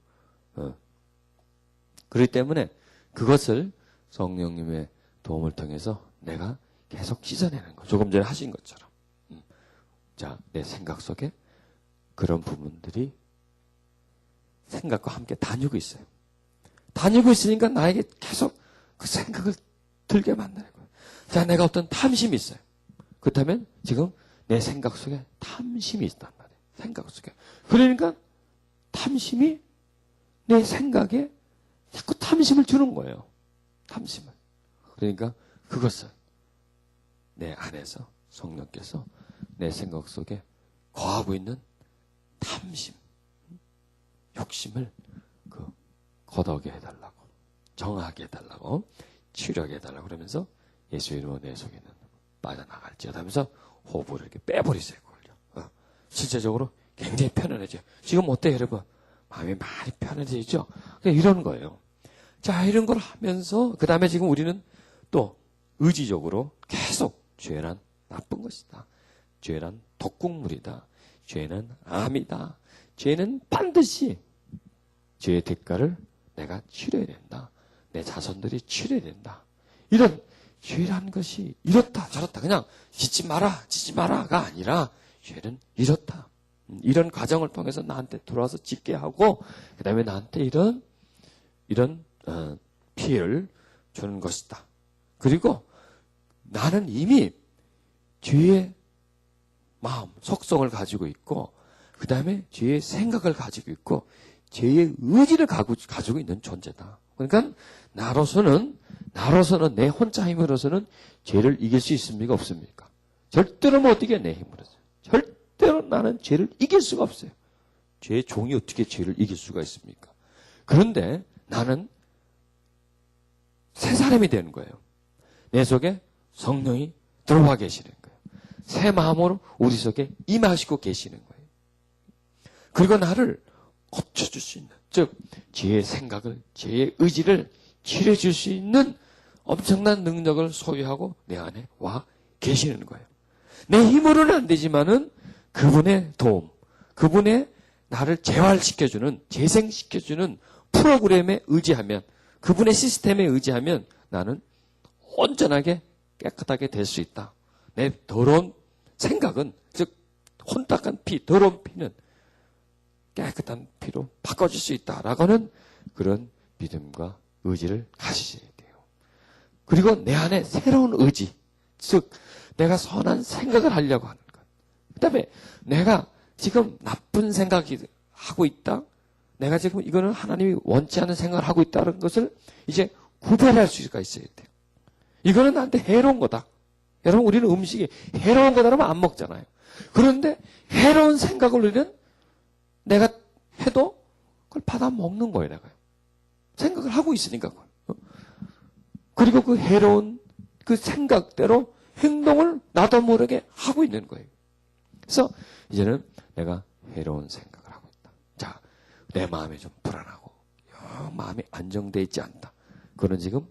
그렇기 때문에 그것을 성령님의 도움을 통해서 내가 계속 씻어내는 거. 조금 전에 하신 것처럼. 자, 내 생각 속에 그런 부분들이 생각과 함께 다니고 있어요. 다니고 있으니까 나에게 계속 그 생각을 들게 만드는 거예요. 자, 내가 어떤 탐심이 있어요. 그렇다면 지금 내 생각 속에 탐심이 있단 말이에요. 생각 속에. 그러니까 탐심이 내 생각에 자꾸 탐심을 주는 거예요. 탐심을. 그러니까 그것은 내 안에서 성령께서 내 생각 속에 거하고 있는 탐심, 욕심을 거덕게 해달라고, 정하게 해달라고, 치료하게 해달라고 그러면서 예수 이름으로 내 속에는 빠져나갈지어다 하면서 호흡을 이렇게 빼버리세요. 그걸요. 실제적으로 굉장히 편안해져요. 지금 어때요, 여러분? 마음이 많이 편안해지죠? 그냥 이런 거예요. 자, 이런 걸 하면서 그 다음에 지금 우리는 또 의지적으로 계속 죄란 나쁜 것이다. 죄란 독국물이다. 죄는 암이다. 죄는 반드시 죄의 대가를 내가 치러야 된다. 내 자손들이 치러야 된다. 이런 죄라는 것이 이렇다 저렇다 그냥 짓지 마라가 아니라 죄는 이렇다. 이런 과정을 통해서 나한테 들어와서 짓게 하고 그 다음에 나한테 이런 피해를 주는 것이다. 그리고 나는 이미 죄의 마음, 속성을 가지고 있고 그 다음에 죄의 생각을 가지고 있고 죄의 의지를 가지고 있는 존재다. 그러니까 나로서는 내 혼자 힘으로서는 죄를 이길 수 있습니까? 없습니까? 절대로 못 이겨 내 힘으로서. 절대로 나는 죄를 이길 수가 없어요. 죄의 종이 어떻게 죄를 이길 수가 있습니까? 그런데 나는 새 사람이 되는 거예요. 내 속에 성령이 들어와 계시는 거예요. 새 마음으로 우리 속에 임하시고 계시는 거예요. 그리고 나를 고쳐줄 수 있는, 즉 죄의 생각을, 죄의 의지를 치료해줄 수 있는 엄청난 능력을 소유하고 내 안에 와 계시는 거예요. 내 힘으로는 안 되지만은 그분의 도움, 그분의 나를 재활시켜주는, 재생시켜주는 프로그램에 의지하면, 그분의 시스템에 의지하면 나는 온전하게 깨끗하게 될 수 있다. 내 더러운 생각은, 즉 혼탁한 피, 더러운 피는 깨끗한 피로 바꿔줄 수 있다라고 하는 그런 믿음과 의지를 가지셔야 돼요. 그리고 내 안에 새로운 의지, 즉 내가 선한 생각을 하려고 하는 것. 그 다음에 내가 지금 나쁜 생각이 하고 있다. 내가 지금 이거는 하나님이 원치 않는 생각을 하고 있다는 것을 이제 구별할 수가 있어야 돼요. 이거는 나한테 해로운 거다. 여러분 우리는 음식이 해로운 거다라면 안 먹잖아요. 그런데 해로운 생각을 우리는 내가 해도 그걸 받아 먹는 거예요. 내가 생각을 하고 있으니까. 그리고 그 해로운 그 생각대로 행동을 나도 모르게 하고 있는 거예요. 그래서 이제는 내가 해로운 생각을 하고 있다. 자, 내 마음이 좀 불안하고 마음이 안정되어 있지 않다. 그건 지금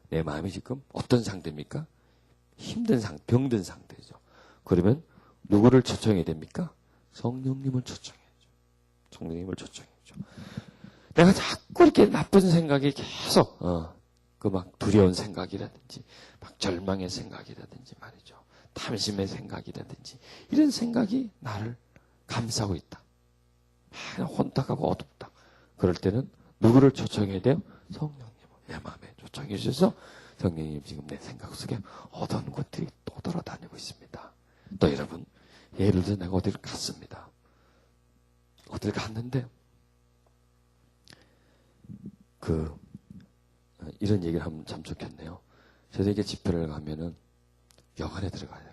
내 마음이 지금 어떤 상태입니까? 힘든 병든 상태죠. 그러면 누구를 초청해야 됩니까? 성령님을 초청해야죠. 성령님을 초청해야죠. 내가 자꾸 이렇게 나쁜 생각이 계속 그 막 두려운 생각이라든지 막 절망의 생각이라든지 말이죠. 탐심의 생각이라든지 이런 생각이 나를 감싸고 있다. 혼탁하고 어둡다. 그럴 때는 누구를 초청해야 돼요? 성령님을 내 마음에 초청해 주셔서 성령님 지금 내 생각 속에 어두운 것들이 또 돌아다니고 있습니다. 또 여러분 예를 들어 내가 어디를 갔습니다. 어디를 갔는데 이런 얘기를 하면 참 좋겠네요. 저에게 집회를 가면은 여관에 들어가요.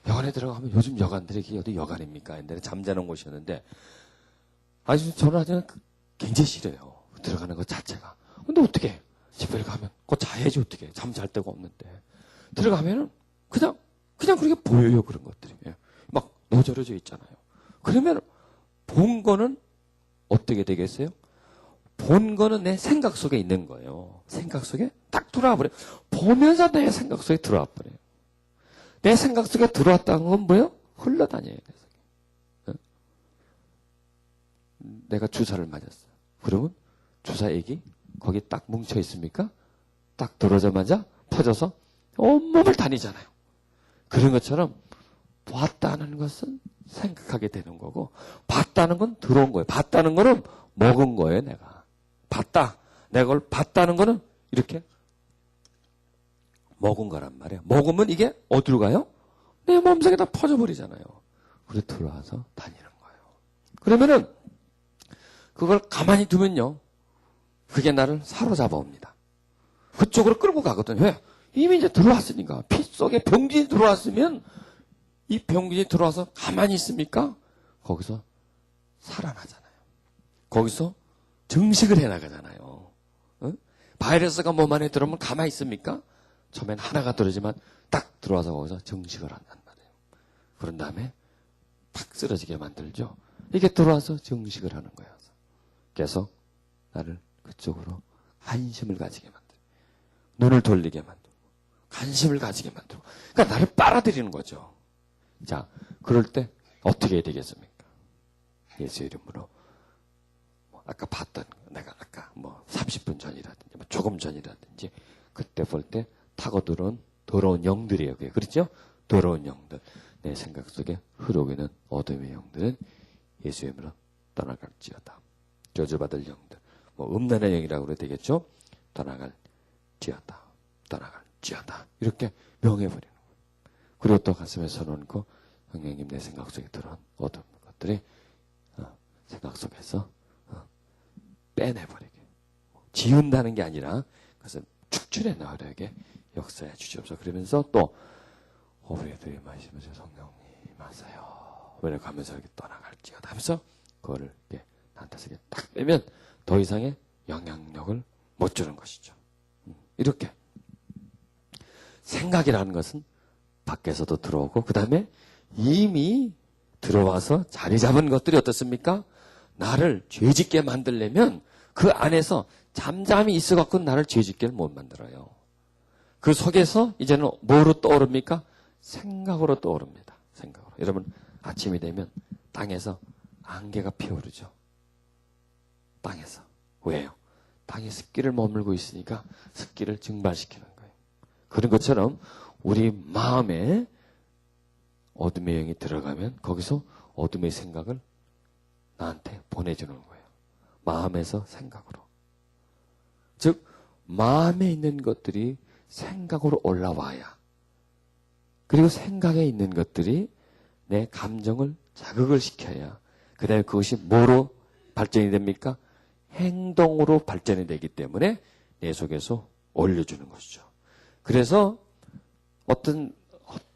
여관에 들어가면 요즘 여관들이 어디 여관입니까? 옛날에 잠자는 곳이었는데 아주 저는 아주 굉장히 싫어요. 들어가는 것 자체가. 근데 어떻게 집회를 가면 그 자야지 어떻게 잠잘 데가 없는데 들어가면은 그냥 그렇게 보여요. 그런 것들이 막 노저려져 있잖아요. 그러면 본 거는 어떻게 되겠어요? 본 거는 내 생각 속에 있는 거예요. 생각 속에 딱 들어와 버려요. 보면서 내 생각 속에 들어와 버려요. 내 생각 속에 들어왔다는 건 뭐예요? 흘러다녀요. 내 속에. 내가 주사를 맞았어요. 그러면 주사액이 거기 딱 뭉쳐 있습니까? 딱 들어오자마자 퍼져서 온몸을 다니잖아요. 그런 것처럼 봤다는 것은 생각하게 되는 거고 봤다는 건 들어온 거예요. 봤다는 거는 먹은 거예요. 내가 봤다. 내가 그걸 봤다는 거는 이렇게 먹은 거란 말이에요. 먹으면 이게 어디로 가요? 내 몸속에 다 퍼져버리잖아요. 그래 들어와서 다니는 거예요. 그러면은 그걸 가만히 두면요. 그게 나를 사로잡아 옵니다. 그쪽으로 끌고 가거든요. 왜? 이미 이제 들어왔으니까. 피 속에 병균이 들어왔으면 이 병균이 들어와서 가만히 있습니까? 거기서 살아나잖아요. 거기서 증식을 해나가잖아요. 바이러스가 몸 안에 들어오면 가만히 있습니까? 처음엔 하나가 들어오지만 딱 들어와서 거기서 증식을 한단 말이에요. 그런 다음에 팍 쓰러지게 만들죠. 이게 들어와서 증식을 하는 거예요. 계속 나를 그쪽으로 관심을 가지게 만들고 눈을 돌리게 만들고 관심을 가지게 만들고 그러니까 나를 빨아들이는 거죠. 자, 그럴 때 어떻게 해야 되겠습니까? 예수 이름으로. 아까 봤던, 내가 아까 30분 전이라든지, 조금 전이라든지, 그때 볼 때 타고 들어온 더러운 영들이에요. 그게. 그렇죠? 더러운 영들. 내 생각 속에 흐르고있는 어둠의 영들은 예수 이름으로 떠나갈지어다. 저주받을 영들. 음란의 영이라고 그래야 되겠죠? 떠나갈지어다. 떠나갈지어다. 이렇게 명해버리는 거예요. 그리고 또 가슴에 손얹고, 성령님 내 생각 속에 들어온 어둠 것들이 생각 속에서 빼내버리게. 지운다는 게 아니라 그것을 축출해 나가려게 역사해 주시옵소서. 그러면서 또 우리들이 마시면서 성령님 하세요. 왜냐 가면서 이렇게 떠나갈지어다 하면서 그거를 이렇게 나한테 딱 빼면 더 이상의 영향력을 못 주는 것이죠. 이렇게 생각이라는 것은 밖에서도 들어오고 그 다음에 이미 들어와서 자리 잡은 것들이 어떻습니까? 나를 죄짓게 만들려면 그 안에서 잠잠히 있어갖고 나를 죄짓게를 못 만들어요. 그 속에서 이제는 뭐로 떠오릅니까? 생각으로 떠오릅니다. 생각으로. 여러분 아침이 되면 땅에서 안개가 피어오르죠. 땅에서. 왜요? 땅에 습기를 머물고 있으니까 습기를 증발시키는 거예요. 그런 것처럼 우리 마음에 어둠의 영이 들어가면 거기서 어둠의 생각을 나한테 보내주는 거예요. 마음에서 생각으로. 즉 마음에 있는 것들이 생각으로 올라와야 그리고 생각에 있는 것들이 내 감정을 자극을 시켜야 그 다음에 그것이 뭐로 발전이 됩니까? 행동으로 발전이 되기 때문에 내 속에서 올려주는 것이죠. 그래서 어떤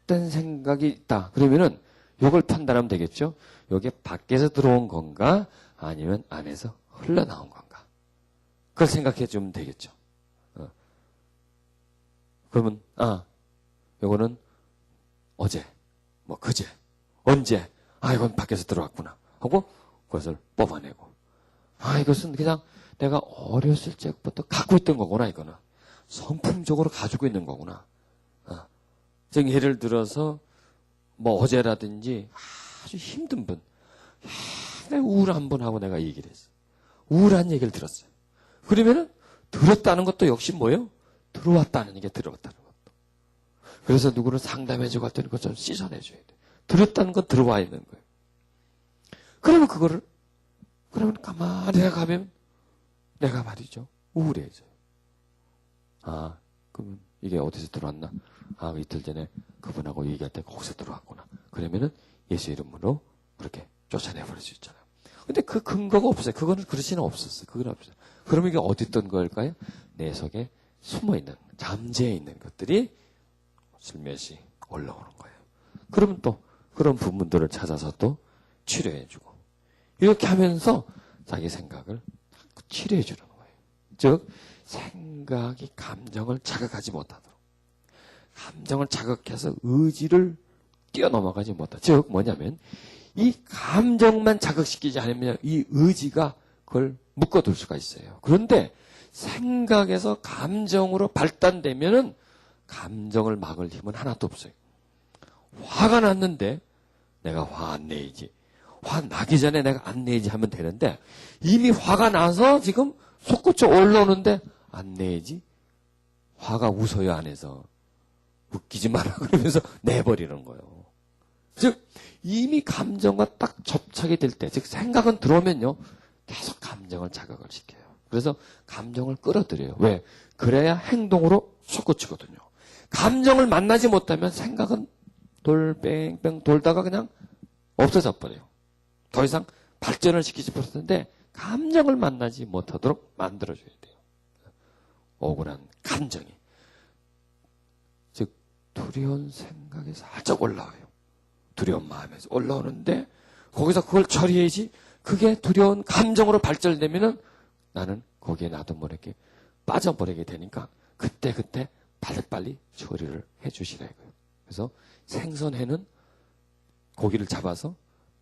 생각이 있다. 그러면은 이걸 판단하면 되겠죠. 이게 밖에서 들어온 건가 아니면 안에서 흘러나온 건가. 그걸 생각해 주면 되겠죠. 그러면 이거는 어제, 그제, 언제, 이건 밖에서 들어왔구나 하고 그것을 뽑아내고 이것은 그냥 내가 어렸을 적부터 갖고 있던 거구나. 이거는 성품적으로 가지고 있는 거구나. 즉 예를 들어서 어제라든지 아주 힘든 분, 내가 우울한 분하고 내가 얘기를 했어. 우울한 얘기를 들었어요. 그러면은 들었다는 것도 역시 뭐예요? 들어왔다는 게 들어왔다는 것도. 그래서 누구를 상담해주고 할 때는 그걸 좀 씻어내줘야 돼. 들었다는 건 들어와 있는 거예요. 그러면 그러면 가만히 가면 내가 말이죠. 우울해져요. 그러면 이게 어디서 들어왔나? 이틀 전에 그분하고 얘기할 때 거기서 들어왔구나. 그러면은 예수 이름으로 그렇게 쫓아내버릴 수 있잖아요. 근데 그 근거가 없어요. 그거는 그릇이는 없었어요. 그건 없어요. 그러면 이게 어디 있던 걸까요? 내 속에 숨어있는, 잠재해 있는 것들이 슬며시 올라오는 거예요. 그러면 또 그런 부분들을 찾아서 또 치료해주고 이렇게 하면서 자기 생각을 치료해주는 거예요. 즉 생각이 감정을 자극하지 못하도록 감정을 자극해서 의지를 뛰어넘어가지 못하도록 즉 뭐냐면 이 감정만 자극시키지 않으면 이 의지가 그걸 묶어둘 수가 있어요. 그런데 생각에서 감정으로 발단되면은 감정을 막을 힘은 하나도 없어요. 화가 났는데 내가 화 안 내야지. 화 나기 전에 내가 안 내야지 하면 되는데 이미 화가 나서 지금 솟구쳐 올라오는데 안 내야지. 화가 웃어요 안에서. 웃기지 마라 그러면서 내버리는 거예요. 즉 이미 감정과 딱 접촉이 될 때, 즉 생각은 들어오면요 계속 감정을 자극을 시켜요. 그래서 감정을 끌어들여요. 왜? 그래야 행동으로 솟구치거든요. 감정을 만나지 못하면 생각은 돌뺑뺑 돌다가 그냥 없어져 버려요. 더 이상 발전을 시키지 못하는데 감정을 만나지 못하도록 만들어줘야 돼요. 억울한 감정이. 즉 두려운 생각이 살짝 올라와요. 두려운 마음에서 올라오는데 거기서 그걸 처리해야지. 그게 두려운 감정으로 발전되면은 나는 거기에 나도 모르게 빠져버리게 되니까 그때 빨리빨리 처리를 해주시라 이거예요. 그래서 생선회는 고기를 잡아서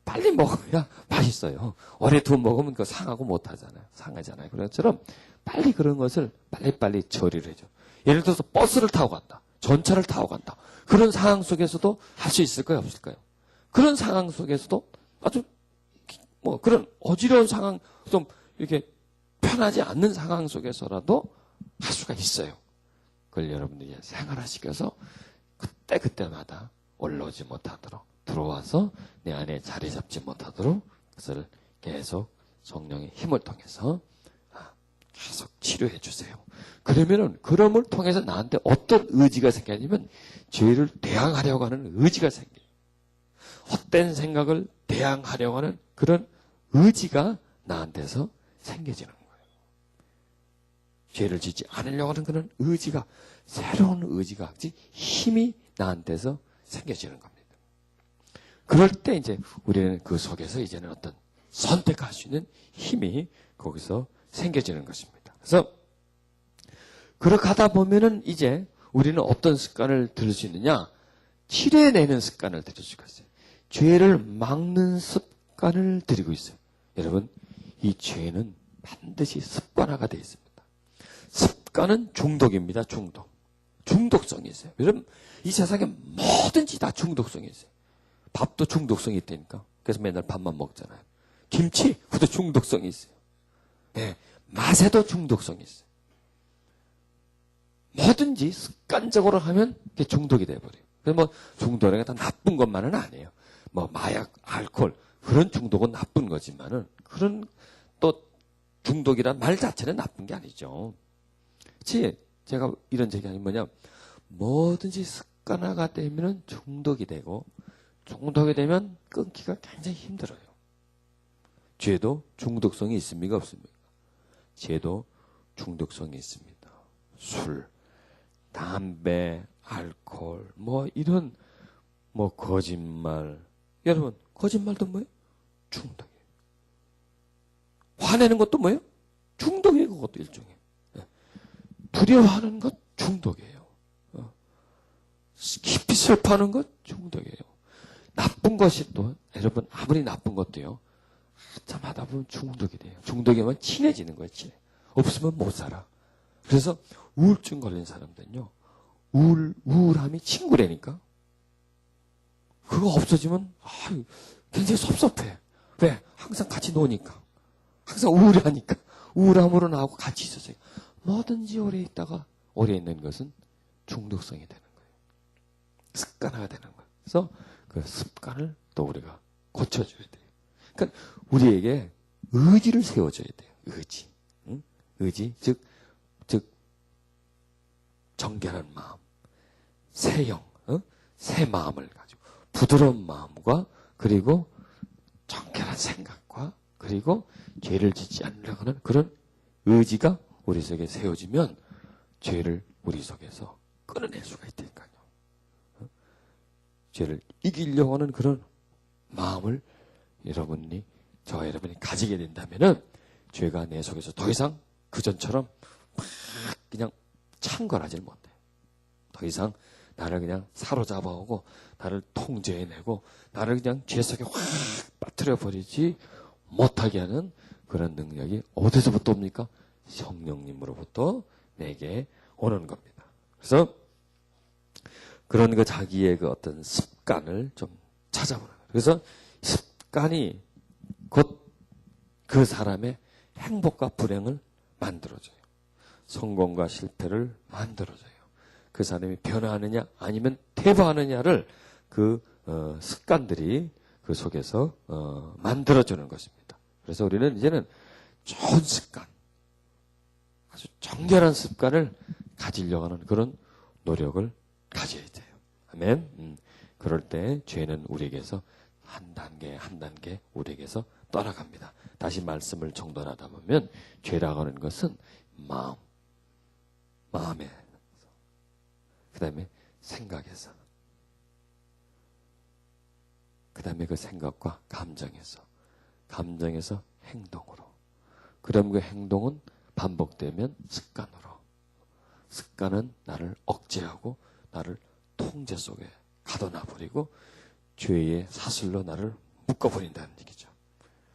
빨리 먹어야 맛있어요. 오래 두고 먹으면 그거 상하고 못하잖아요. 상하잖아요. 그런 것처럼 빨리 그런 것을 빨리빨리 처리를 해줘. 예를 들어서 버스를 타고 간다. 전차를 타고 간다. 그런 상황 속에서도 할 수 있을까요? 없을까요? 그런 상황 속에서도 아주 뭐 그런 어지러운 상황, 좀 이렇게 편하지 않는 상황 속에서라도 할 수가 있어요. 그걸 여러분들이 생활하시면서 그때마다 올라오지 못하도록, 들어와서 내 안에 자리 잡지 못하도록 그것을 계속 성령의 힘을 통해서 계속 치료해 주세요. 그러면은 그럼을 통해서 나한테 어떤 의지가 생기냐면 죄를 대항하려고 하는 의지가 생겨요. 헛된 생각을 대항하려고 하는 그런 의지가 나한테서 생겨지는 거예요. 죄를 짓지 않으려고 하는 그런 의지가, 새로운 의지가, 힘이 나한테서 생겨지는 겁니다. 그럴 때 이제 우리는 그 속에서 이제는 어떤 선택할 수 있는 힘이 거기서 생겨지는 것입니다. 그래서 그렇게 하다 보면은 이제 우리는 어떤 습관을 들을 수 있느냐? 치료해내는 습관을 들일 수가 있어요. 죄를 막는 습관을 들이고 있어요. 여러분, 이 죄는 반드시 습관화가 되어 있습니다. 습관은 중독입니다. 중독. 중독성이 있어요. 여러분, 이 세상에 뭐든지 다 중독성이 있어요. 밥도 중독성이 있다니까. 그래서 맨날 밥만 먹잖아요. 김치, 그것도 중독성이 있어요. 네, 맛에도 중독성이 있어요. 뭐든지 습관적으로 하면 그게 중독이 돼버려요. 그래서 뭐 중독이라는 게 다 나쁜 것만은 아니에요. 뭐 마약, 알코올, 그런 중독은 나쁜 거지만은 그런 또 중독이란 말 자체는 나쁜 게 아니죠. 그치? 제가 이런 얘기하는 뭐냐, 뭐든지 습관화가 되면은 중독이 되고, 중독이 되면 끊기가 굉장히 힘들어요. 죄도 중독성이 있습니까? 없습니까? 죄도 중독성이 있습니다. 술, 담배, 알코올, 뭐 이런 뭐 거짓말. 여러분, 거짓말도 뭐예요? 중독이에요. 화내는 것도 뭐예요? 중독이에요. 그것도 일종의. 두려워하는 것 중독이에요. 깊이 슬퍼하는 것 중독이에요. 나쁜 것이 또, 여러분, 아무리 나쁜 것도요, 참 하다 보면 중독이 돼요. 중독이면 친해지는 거예요, 친해. 없으면 못 살아. 그래서 우울증 걸린 사람들은요, 우울함이 친구라니까. 그거 없어지면, 굉장히 섭섭해. 왜? 항상 같이 노니까. 항상 우울하니까. 우울함으로 나하고 같이 있었어요. 뭐든지 오래 있다가, 오래 있는 것은 중독성이 되는 거예요. 습관화가 되는 거예요. 그래서 그 습관을 또 우리가 고쳐줘야 돼요. 그러니까 우리에게 의지를 세워줘야 돼요. 의지. 응? 의지. 즉, 정결한 마음. 새 영, 새 마음을 가지고, 부드러운 마음과, 그리고 정결한 생각과, 그리고 죄를 짓지 않으려고 하는 그런 의지가 우리 속에 세워지면 죄를 우리 속에서 끊어낼 수가 있다니까요. 죄를 이기려고 하는 그런 마음을 여러분이, 저와 여러분이 가지게 된다면은 죄가 내 속에서 더 이상 그전처럼 막 그냥 창궐하지 못해요. 더 이상 나를 그냥 사로잡아오고 나를 통제해내고 나를 그냥 죄 속에 확 빠뜨려 버리지 못하게 하는 그런 능력이 어디서부터 옵니까? 성령님으로부터 내게 오는 겁니다. 그래서 그런 그 자기의 그 어떤 습관을 좀 찾아보는 거예요. 그래서 습관이 곧 그 사람의 행복과 불행을 만들어줘요. 성공과 실패를 만들어줘요. 그 사람이 변화하느냐 아니면 퇴보하느냐를 그 습관들이 그 속에서 만들어주는 것입니다. 그래서 우리는 이제는 좋은 습관, 아주 정결한 습관을 가지려고 하는 그런 노력을 가져야 돼요. 아멘. 그럴 때 죄는 우리에게서 한 단계 한 단계 우리에게서 떠나갑니다. 다시 말씀을 정돈하다 보면 죄라고 하는 것은 마음에, 그 다음에 생각에서, 그 다음에 그 생각과 감정에서 행동으로, 그럼 그 행동은 반복되면 습관으로, 습관은 나를 억제하고 나를 통제 속에 가둬놔버리고 죄의 사슬로 나를 묶어버린다는 얘기죠.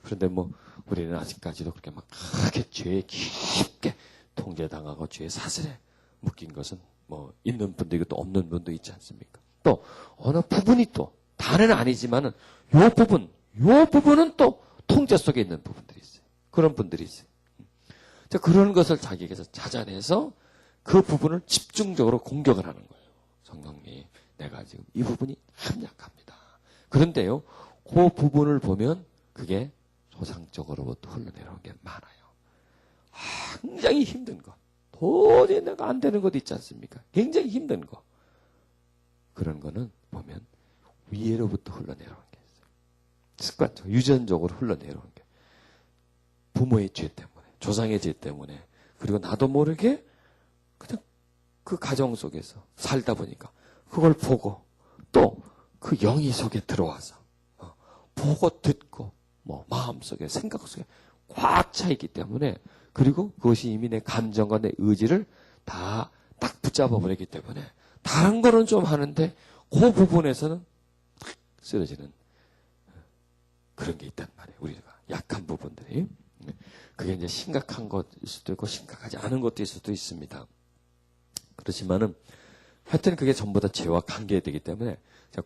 그런데 뭐 우리는 아직까지도 그렇게 막 크게 죄에 깊게 통제당하고 죄의 사슬에 묶인 것은 뭐 있는 분도 있고 또 없는 분도 있지 않습니까? 또 어느 부분이 또 다는 아니지만은 요 부분은 또 통제 속에 있는 부분들이 있어요. 그런 분들이 있어요. 자, 그런 것을 자기에게서 찾아내서 그 부분을 집중적으로 공격을 하는 거예요. 성령님, 내가 지금 이 부분이 참 약합니다. 그런데요, 그 부분을 보면 그게 조상적으로부터 흘러내려오는 게 많아요. 굉장히 힘든 것. 도저히 내가 안 되는 것도 있지 않습니까? 굉장히 힘든 거. 그런 거는 보면 위에로부터 흘러내려오는 게 있어요. 습관적으로, 유전적으로 흘러내려오는 게. 부모의 죄 때문에, 조상의 죄 때문에, 그리고 나도 모르게 그냥 그 가정 속에서 살다 보니까 그걸 보고 또 그 영이 속에 들어와서 보고 듣고 뭐 마음속에 생각 속에 꽉 차 있기 때문에, 그리고 그것이 이미 내 감정과 내 의지를 다 딱 붙잡아 버리기 때문에 다른 거는 좀 하는데 그 부분에서는 탁 쓰러지는 그런 게 있단 말이에요. 우리가 약한 부분들이. 그게 이제 심각한 것일 수도 있고 심각하지 않은 것일 수도 있습니다. 그렇지만은 하여튼 그게 전부 다 죄와 관계되기 때문에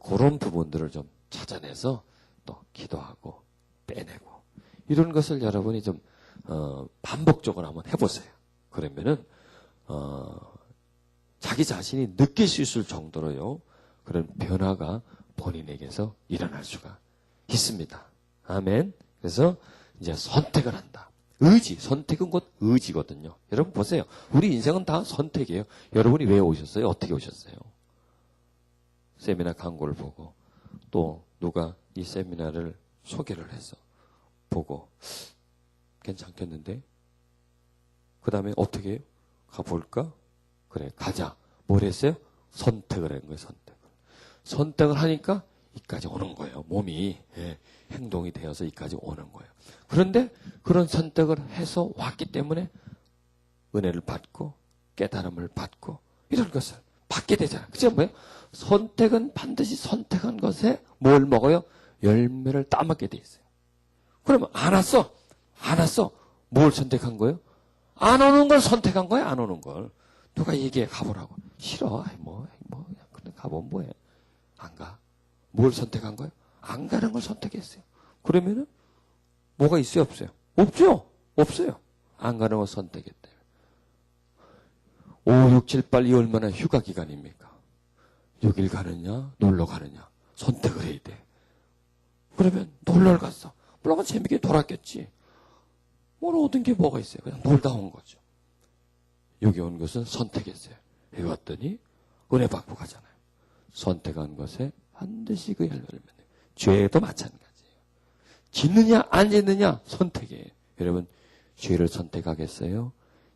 그런 부분들을 좀 찾아내서 또 기도하고 빼내고 이런 것을 여러분이 좀 반복적으로 한번 해보세요. 그러면은 자기 자신이 느낄 수 있을 정도로요, 그런 변화가 본인에게서 일어날 수가 있습니다. 아멘. 그래서 이제 선택을 한다. 선택은 곧 의지거든요. 여러분 보세요. 우리 인생은 다 선택이에요. 여러분이 왜 오셨어요? 어떻게 오셨어요? 세미나 광고를 보고 또 누가 이 세미나를 소개를 해서 보고 괜찮겠는데? 그 다음에 어떻게 해요? 가볼까? 그래, 가자. 뭘 했어요? 선택을 한 거예요, 선택을. 선택을 하니까 이까지 오는 거예요. 몸이 행동이 되어서 이까지 오는 거예요. 그런데 그런 선택을 해서 왔기 때문에 은혜를 받고 깨달음을 받고 이런 것을 받게 되잖아요. 그죠? 뭐예요? 선택은 반드시 선택한 것에 뭘 먹어요? 열매를 따먹게 돼 있어요. 그러면 안 왔어. 뭘 선택한 거예요? 안 오는 걸 선택한 거예요? 안 오는 걸. 누가 얘기해 가보라고. 싫어. 그냥 가보면 뭐해. 안 가. 뭘 선택한 거예요? 안 가는 걸 선택했어요. 그러면은 뭐가 있어요? 없어요? 없죠? 없어요. 안 가는 걸 선택했대요. 5, 6, 7, 8이 얼마나 휴가 기간입니까? 여길 가느냐, 놀러 가느냐, 선택을 해야 돼. 그러면 놀러를 갔어. 물론 재밌게 놀았겠지. 뭘 얻은 게 뭐가 있어요? 그냥 놀다 온 거죠. 여기 온 것은 선택했어요. 여기 왔더니 은혜 받고 가잖아요. 선택한 것에 반드시 그 열매를 맺는. 죄도 마찬가지예요. 짓느냐 안 짓느냐 선택이에요. 여러분, 죄를 선택하겠어요?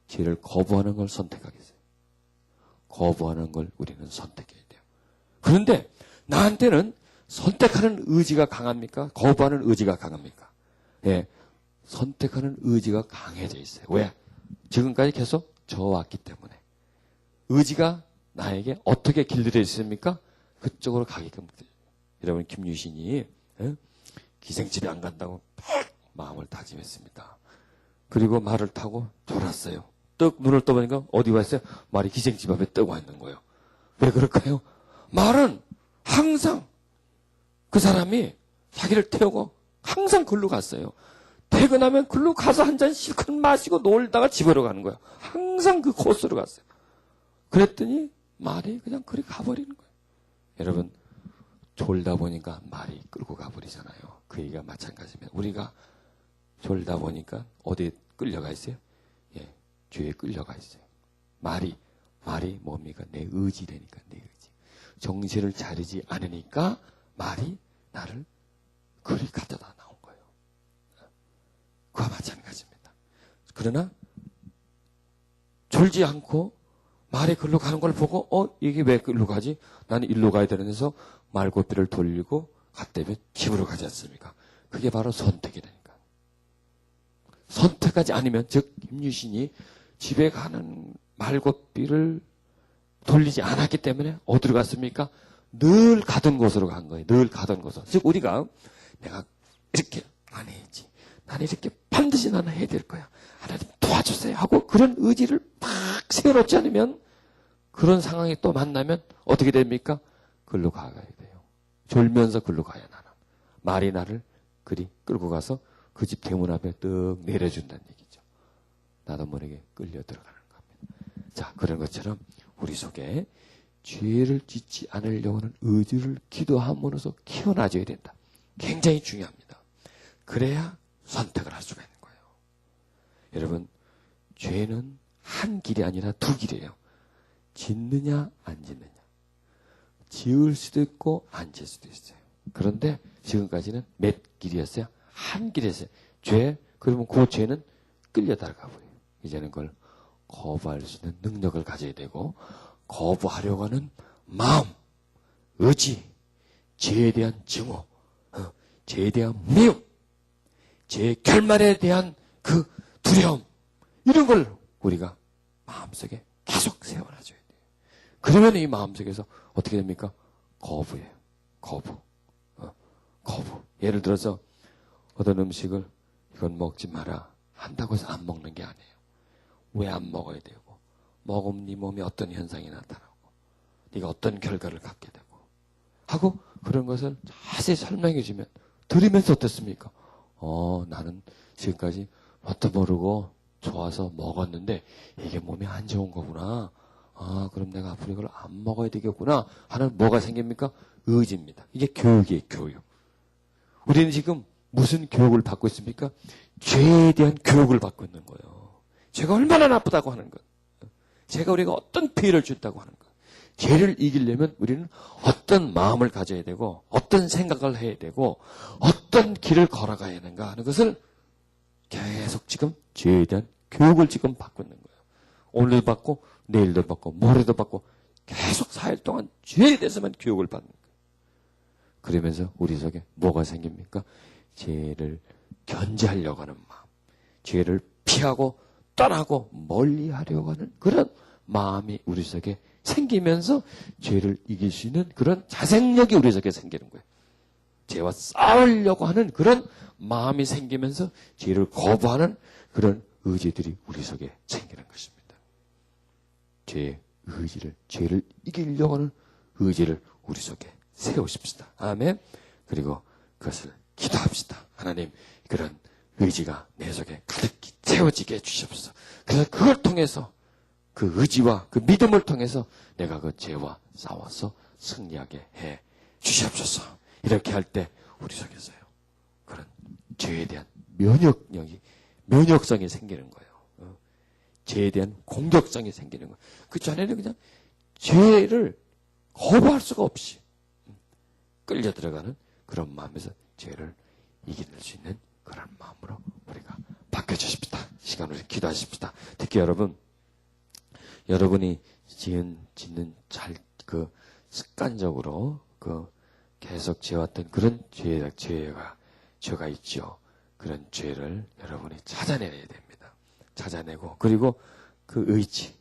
죄를 거부하는 걸 선택하겠어요? 거부하는 걸 우리는 선택해야 돼요. 그런데 나한테는 선택하는 의지가 강합니까? 거부하는 의지가 강합니까? 예, 선택하는 의지가 강해져 있어요. 왜? 지금까지 계속 저어왔기 때문에. 의지가 나에게 어떻게 길들여 있습니까? 그쪽으로 가게끔. 여러분, 김유신이 기생집에 안 간다고 마음을 다짐했습니다. 그리고 말을 타고 돌았어요. 떡 눈을 떠보니까 어디 와 있어요? 말이 기생집 앞에 떠 와 있는 거예요. 왜 그럴까요? 말은 항상 그 사람이 자기를 태우고 항상 글로 갔어요. 퇴근하면 글로 가서 한 잔 실컷 마시고 놀다가 집으로 가는 거예요. 항상 그 코스로 갔어요. 그랬더니 말이 그냥 그리 가버리는 거예요. 여러분, 졸다 보니까 말이 끌고 가버리잖아요. 그 얘기가 마찬가지입니다. 우리가 졸다 보니까 어디에 끌려가 있어요? 예, 죄에 끌려가 있어요. 말이 뭡니까? 내 의지라니까, 내 의지. 정신을 차리지 않으니까 말이 나를 그리 갖다다 나온 거예요. 그와 마찬가지입니다. 그러나 졸지 않고 말이 글로 가는 걸 보고 이게 왜 글로 가지? 나는 일로 가야 되는 데서 말고삐를 돌리고 갔다면 집으로 가지 않습니까? 그게 바로 선택이라니까. 선택하지 않으면, 즉 김유신이 집에 가는 말고삐를 돌리지 않았기 때문에 어디로 갔습니까? 늘 가던 곳으로 간 거예요. 늘 가던 곳으로. 즉 우리가 내가 이렇게 안 해야지. 나는 이렇게 반드시 나는 해야 될 거야. 하나님 도와주세요 하고 그런 의지를 막 세워놓지 않으면 그런 상황이 또 만나면 어떻게 됩니까? 글로 가야 돼요. 졸면서 글로 가야 나는. 말이 나를 그리 끌고 가서 그 집 대문 앞에 떡 내려준다는 얘기죠. 나도 모르게 끌려 들어가는 겁니다. 자, 그런 것처럼 우리 속에 죄를 짓지 않으려고 하는 의지를 기도함으로써 키워놔줘야 된다. 굉장히 중요합니다. 그래야 선택을 할 수가 있는 거예요. 여러분, 죄는 한 길이 아니라 두 길이에요. 짓느냐 안 짓느냐. 지을 수도 있고 안 지을 수도 있어요. 그런데 지금까지는 몇 길이었어요? 한 길이었어요. 죄, 그러면 그 죄는 끌려 들어가 버려요. 이제는 그걸 거부할 수 있는 능력을 가져야 되고, 거부하려고 하는 마음, 의지, 죄에 대한 증오, 죄에 대한 미움, 죄의 결말에 대한 그 두려움, 이런 걸 우리가 마음속에 계속 세워놔줘야 돼요. 그러면 이 마음속에서 어떻게 됩니까? 거부예요. 거부. 거부. 예를 들어서 어떤 음식을 이건 먹지 마라 한다고 해서 안 먹는 게 아니에요. 왜 안 먹어야 되고, 먹으면 네 몸에 어떤 현상이 나타나고, 네가 어떤 결과를 갖게 되고 하고, 그런 것을 자세히 설명해 주면, 들으면서 어떻습니까? 나는 지금까지 뭣도 모르고 좋아서 먹었는데 이게 몸에 안 좋은 거구나. 그럼 내가 앞으로 이걸 안 먹어야 되겠구나 하는 뭐가 생깁니까? 의지입니다. 이게 교육이에요, 교육. 우리는 지금 무슨 교육을 받고 있습니까? 죄에 대한 교육을 받고 있는 거예요. 죄가 얼마나 나쁘다고 하는 것. 죄가 우리가 어떤 피해를 준다고 하는 것. 죄를 이기려면 우리는 어떤 마음을 가져야 되고, 어떤 생각을 해야 되고, 어떤 길을 걸어가야 하는가 하는 것을 계속 지금 죄에 대한 교육을 지금 받고 있는 거예요. 오늘도 받고, 내일도 받고, 모레도 받고, 계속 4일 동안 죄에 대해서만 교육을 받는 거예요. 그러면서 우리 속에 뭐가 생깁니까? 죄를 견제하려고 하는 마음, 죄를 피하고 떠나고 멀리 하려고 하는 그런 마음이 우리 속에 생기면서 죄를 이길 수 있는 그런 자생력이 우리 속에 생기는 거예요. 죄와 싸우려고 하는 그런 마음이 생기면서 죄를 거부하는 그런 의지들이 우리 속에 생기는 것입니다. 죄의 의지를, 죄를 이기려고 하는 의지를 우리 속에 세우십시다. 아멘. 그리고 그것을 기도합시다. 하나님, 그런 의지가 내 속에 가득히 채워지게 해주시옵소서. 그래서 그걸 통해서, 그 의지와 그 믿음을 통해서 내가 그 죄와 싸워서 승리하게 해 주시옵소서. 이렇게 할 때 우리 속에서요, 그런 죄에 대한 면역성이 생기는 거예요. 죄에 대한 공격성이 생기는 거예요. 그 전에는 그냥 죄를 거부할 수가 없이 끌려 들어가는 그런 마음에서 죄를 이길 수 있는 그런 마음으로 우리가 바뀌어주십시다. 시간을 기도하십시다. 특히 여러분이 짓는 습관적으로 계속 지어왔던 그런 죄가 있죠. 그런 죄를 여러분이 찾아내야 됩니다. 찾아내고, 그리고 그 의지,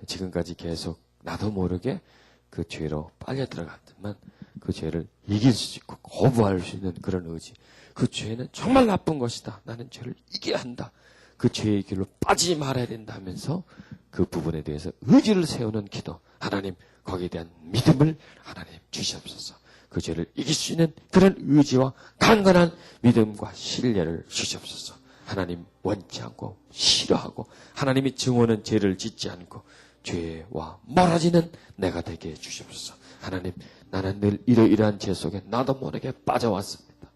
지금까지 계속 나도 모르게 그 죄로 빨려 들어갔지만 그 죄를 이길 수 있고 거부할 수 있는 그런 의지. 그 죄는 정말 나쁜 것이다. 나는 죄를 이겨야 한다. 그 죄의 길로 빠지지 말아야 된다 하면서 그 부분에 대해서 의지를 세우는 기도. 하나님, 거기에 대한 믿음을 하나님 주시옵소서. 그 죄를 이길 수 있는 그런 의지와 강건한 믿음과 신뢰를 주시옵소서. 하나님, 원치 않고 싫어하고 하나님이 증오하는 죄를 짓지 않고 죄와 멀어지는 내가 되게 해주시옵소서. 하나님, 나는 늘 이러이러한 죄 속에 나도 모르게 빠져왔습니다.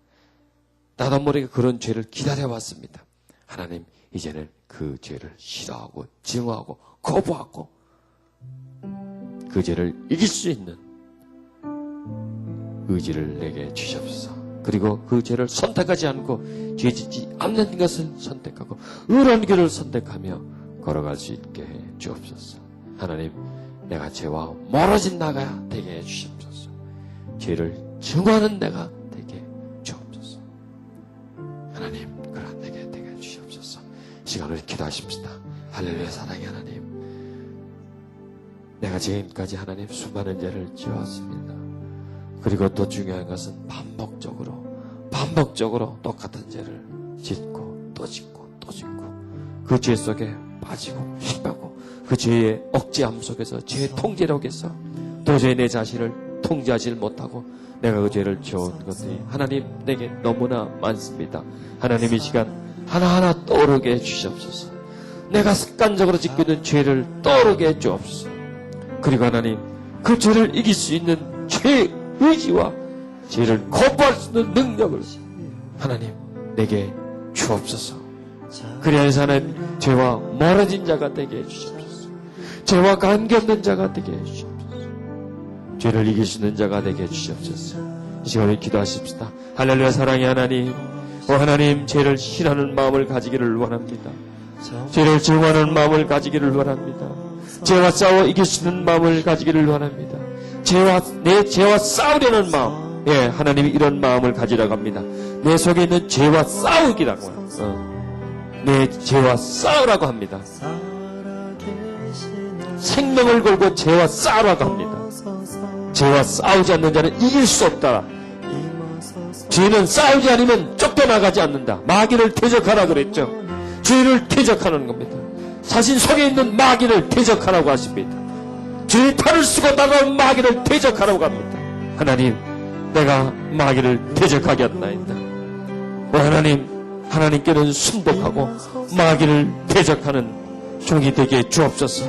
나도 모르게 그런 죄를 기다려왔습니다. 하나님, 이제는 그 죄를 싫어하고 증오하고 거부하고 그 죄를 이길 수 있는 의지를 내게 주시옵소서. 그리고 그 죄를 선택하지 않고 죄 짓지 않는 것을 선택하고 의로운 길을 선택하며 걸어갈 수 있게 해 주옵소서. 하나님, 내가 죄와 멀어진 나가 되게 해 주시옵소서. 죄를 증오하는 내가 되게 해 주옵소서. 하나님, 그런 내게 되게 해 주시옵소서. 시간을 기도하십시다. 할렐루야. 사랑의 하나님, 내가 지금까지 하나님 수많은 죄를 지었습니다. 그리고 또 중요한 것은 반복적으로 똑같은 죄를 짓고 또 짓고 또 짓고 그 죄 속에 빠지고 휘빠고 그 죄의 억제함 속에서 죄의 통제력에서 도저히 내 자신을 통제하지 못하고 내가 그 죄를 지어온 것들이 하나님 내게 너무나 많습니다. 하나님 이 시간 하나하나 떠오르게 해주시옵소서. 내가 습관적으로 짓고 있는 죄를 떠오르게 해주옵소서. 그리고 하나님 그 죄를 이길 수 있는 죄의 의지와 죄를 거부할 수 있는 능력을 하나님 내게 주옵소서. 그리하여서 하나님 죄와 멀어진 자가 되게 해주시옵소서. 죄와 관계없는 자가 되게 해주시옵소서. 죄를 이길 수 있는 자가 되게 해주시옵소서. 이 시간에 기도하십시다. 할렐루야. 사랑의 하나님, 오 하나님, 죄를 싫어하는 마음을 가지기를 원합니다. 죄를 증오하는 마음을 가지기를 원합니다. 죄와 싸워 이길 수 있는 마음을 가지기를 원합니다. 내 죄와 싸우려는 마음, 예, 하나님이 이런 마음을 가지라고 합니다. 내 속에 있는 죄와 싸우기라고요. 내 죄와 싸우라고 합니다. 생명을 걸고 죄와 싸우라고 합니다. 죄와 싸우지 않는 자는 이길 수 없다. 죄는 싸우지 않으면 쫓겨나가지 않는다. 마귀를 대적하라 그랬죠. 죄를 대적하는 겁니다. 자신 속에 있는 마귀를 대적하라고 하십니다. 죄의 탈을 쓰고 나가는 마귀를 대적하라고 합니다. 하나님, 내가 마귀를 대적하게 하나이다. 하나님, 하나님께는 순복하고 마귀를 대적하는 종이 되게 주옵소서.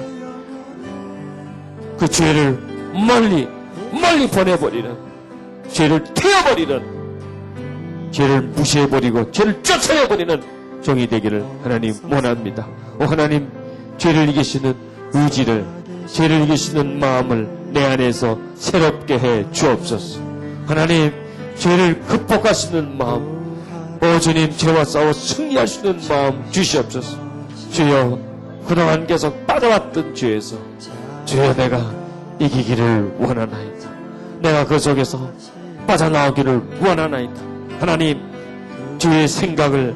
그 죄를 멀리 보내버리는, 죄를 태워버리는, 죄를 무시해버리고 죄를 쫓아내버리는 종이 되기를 하나님 원합니다. 하나님, 죄를 이기시는 의지를, 죄를 이기시는 마음을 내 안에서 새롭게 해 주옵소서. 하나님, 죄를 극복하시는 마음, 주님, 죄와 싸워 승리할 수 있는 마음 주시옵소서. 주여, 그동안 계속 빠져왔던 죄에서 주여 내가 이기기를 원하나이다. 내가 그 속에서 빠져나오기를 원하나이다. 하나님, 주의 생각을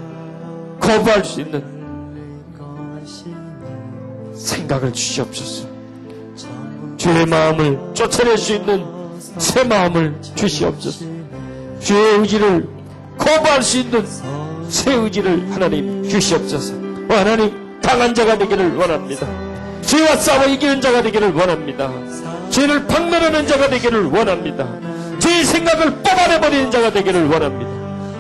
거부할 수 있는 생각을 주시옵소서. 주의 마음을 쫓아낼 수 있는 새 마음을 주시옵소서. 주의 의지를 거부할 수 있는 새 의지를 하나님 주시옵소서. 하나님, 강한 자가 되기를 원합니다. 죄와 싸워 이기는 자가 되기를 원합니다. 죄를 박멸하는 자가 되기를 원합니다. 죄의 생각을 뽑아내버리는 자가 되기를 원합니다.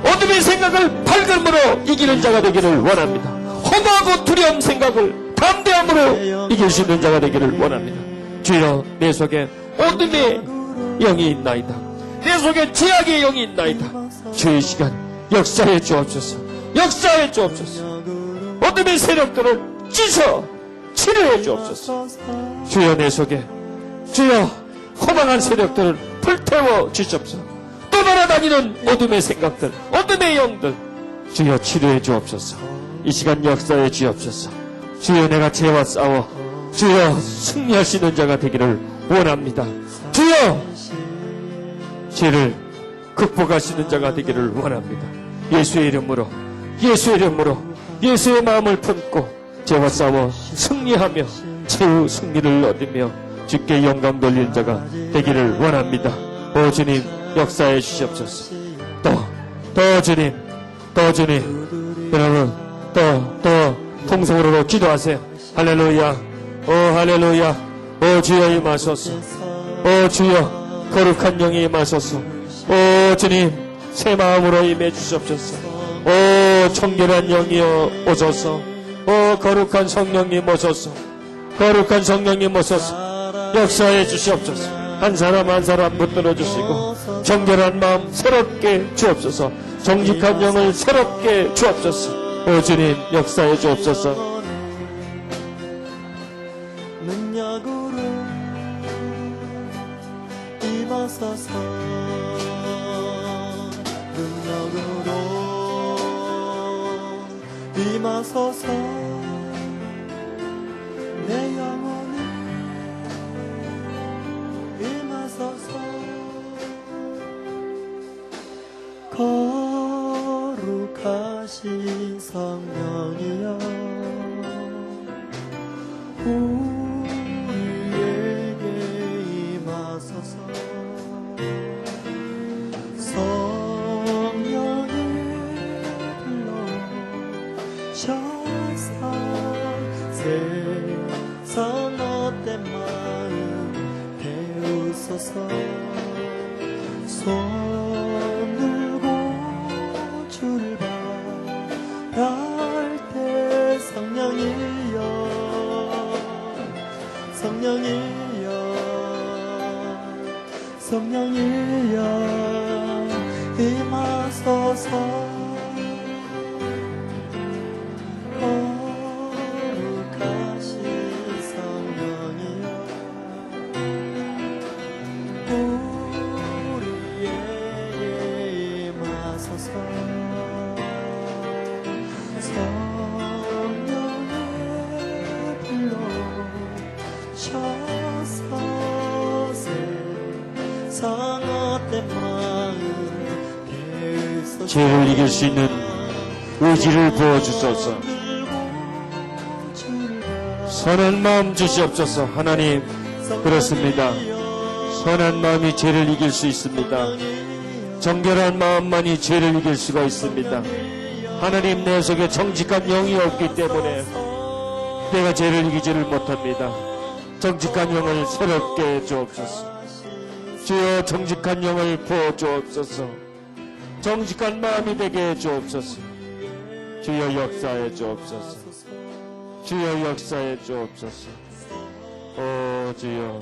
어둠의 생각을 밝음으로 이기는 자가 되기를 원합니다. 허무하고 두려움 생각을 담대함으로 이길 수 있는 자가 되기를 원합니다. 주여, 내 속에 어둠의 영이 있나이다. 내 속에 죄악의 영이 있나이다. 주의 시간 역사해 주옵소서. 역사해 주옵소서. 어둠의 세력들을 찢어 치료해 주옵소서. 주여, 내 속에 주여 허망한 세력들을 불태워 주옵소서. 또 날아다니는 어둠의 생각들, 어둠의 영들 주여 치료해 주옵소서. 이 시간 역사해 주옵소서. 주여, 내가 죄와 싸워 주여 승리할 수 있는 자가 되기를 원합니다. 주여, 죄를 극복할 수 있는 자가 되기를 원합니다. 예수의 이름으로, 예수의 이름으로, 예수의 마음을 품고 죄와 싸워 승리하며 최후 승리를 얻으며 주께 영광 돌리는 자가 되기를 원합니다. 오 주님, 역사해 주시옵소서. 또 주님, 여러분 또 통성으로 기도하세요. 할렐루야, 오 할렐루야. 오 주여 임하소서. 오 주여, 거룩한 영이 임하소서. 오 주님, 새 마음으로 임해 주시옵소서. 오 청결한 영이여 오소서. 오 거룩한 성령님 오소서. 거룩한 성령님 오소서. 역사해 주시옵소서. 한 사람 한 사람 붙들어 주시고 정결한 마음 새롭게 주옵소서. 정직한 영을 새롭게 주옵소서. 오 주님, 역사해 주옵소서. 능력으로 임하소서. 능력으로 임하소서. 내 영혼을 임하소서. 거룩하신 성령이여 우리에게 임하소서. 성령의 불러 셔서 세상 헛된 마음 배우소서. 손 들고 주를 바랄 때 성령이여 성령이여 성령이여 임하소서 거룩하신 성령이여 우리에게 임하소서 성령의 불로 셔서 상어된 마음 비웃소서 죄를 이길 수 있는 의지를 부어주소서. 선한 마음 주시옵소서. 하나님, 그렇습니다. 선한 마음이 죄를 이길 수 있습니다. 정결한 마음만이 죄를 이길 수가 있습니다. 하나님, 내 속에 정직한 영이 없기 때문에 내가 죄를 이기지를 못합니다. 정직한 영을 새롭게 해 주옵소서. 주여, 정직한 영을 부어 주옵소서. 정직한 마음이 되게 해 주옵소서. 주여, 역사해 주옵소서. 주여, 역사해 주옵소서. 오 주여,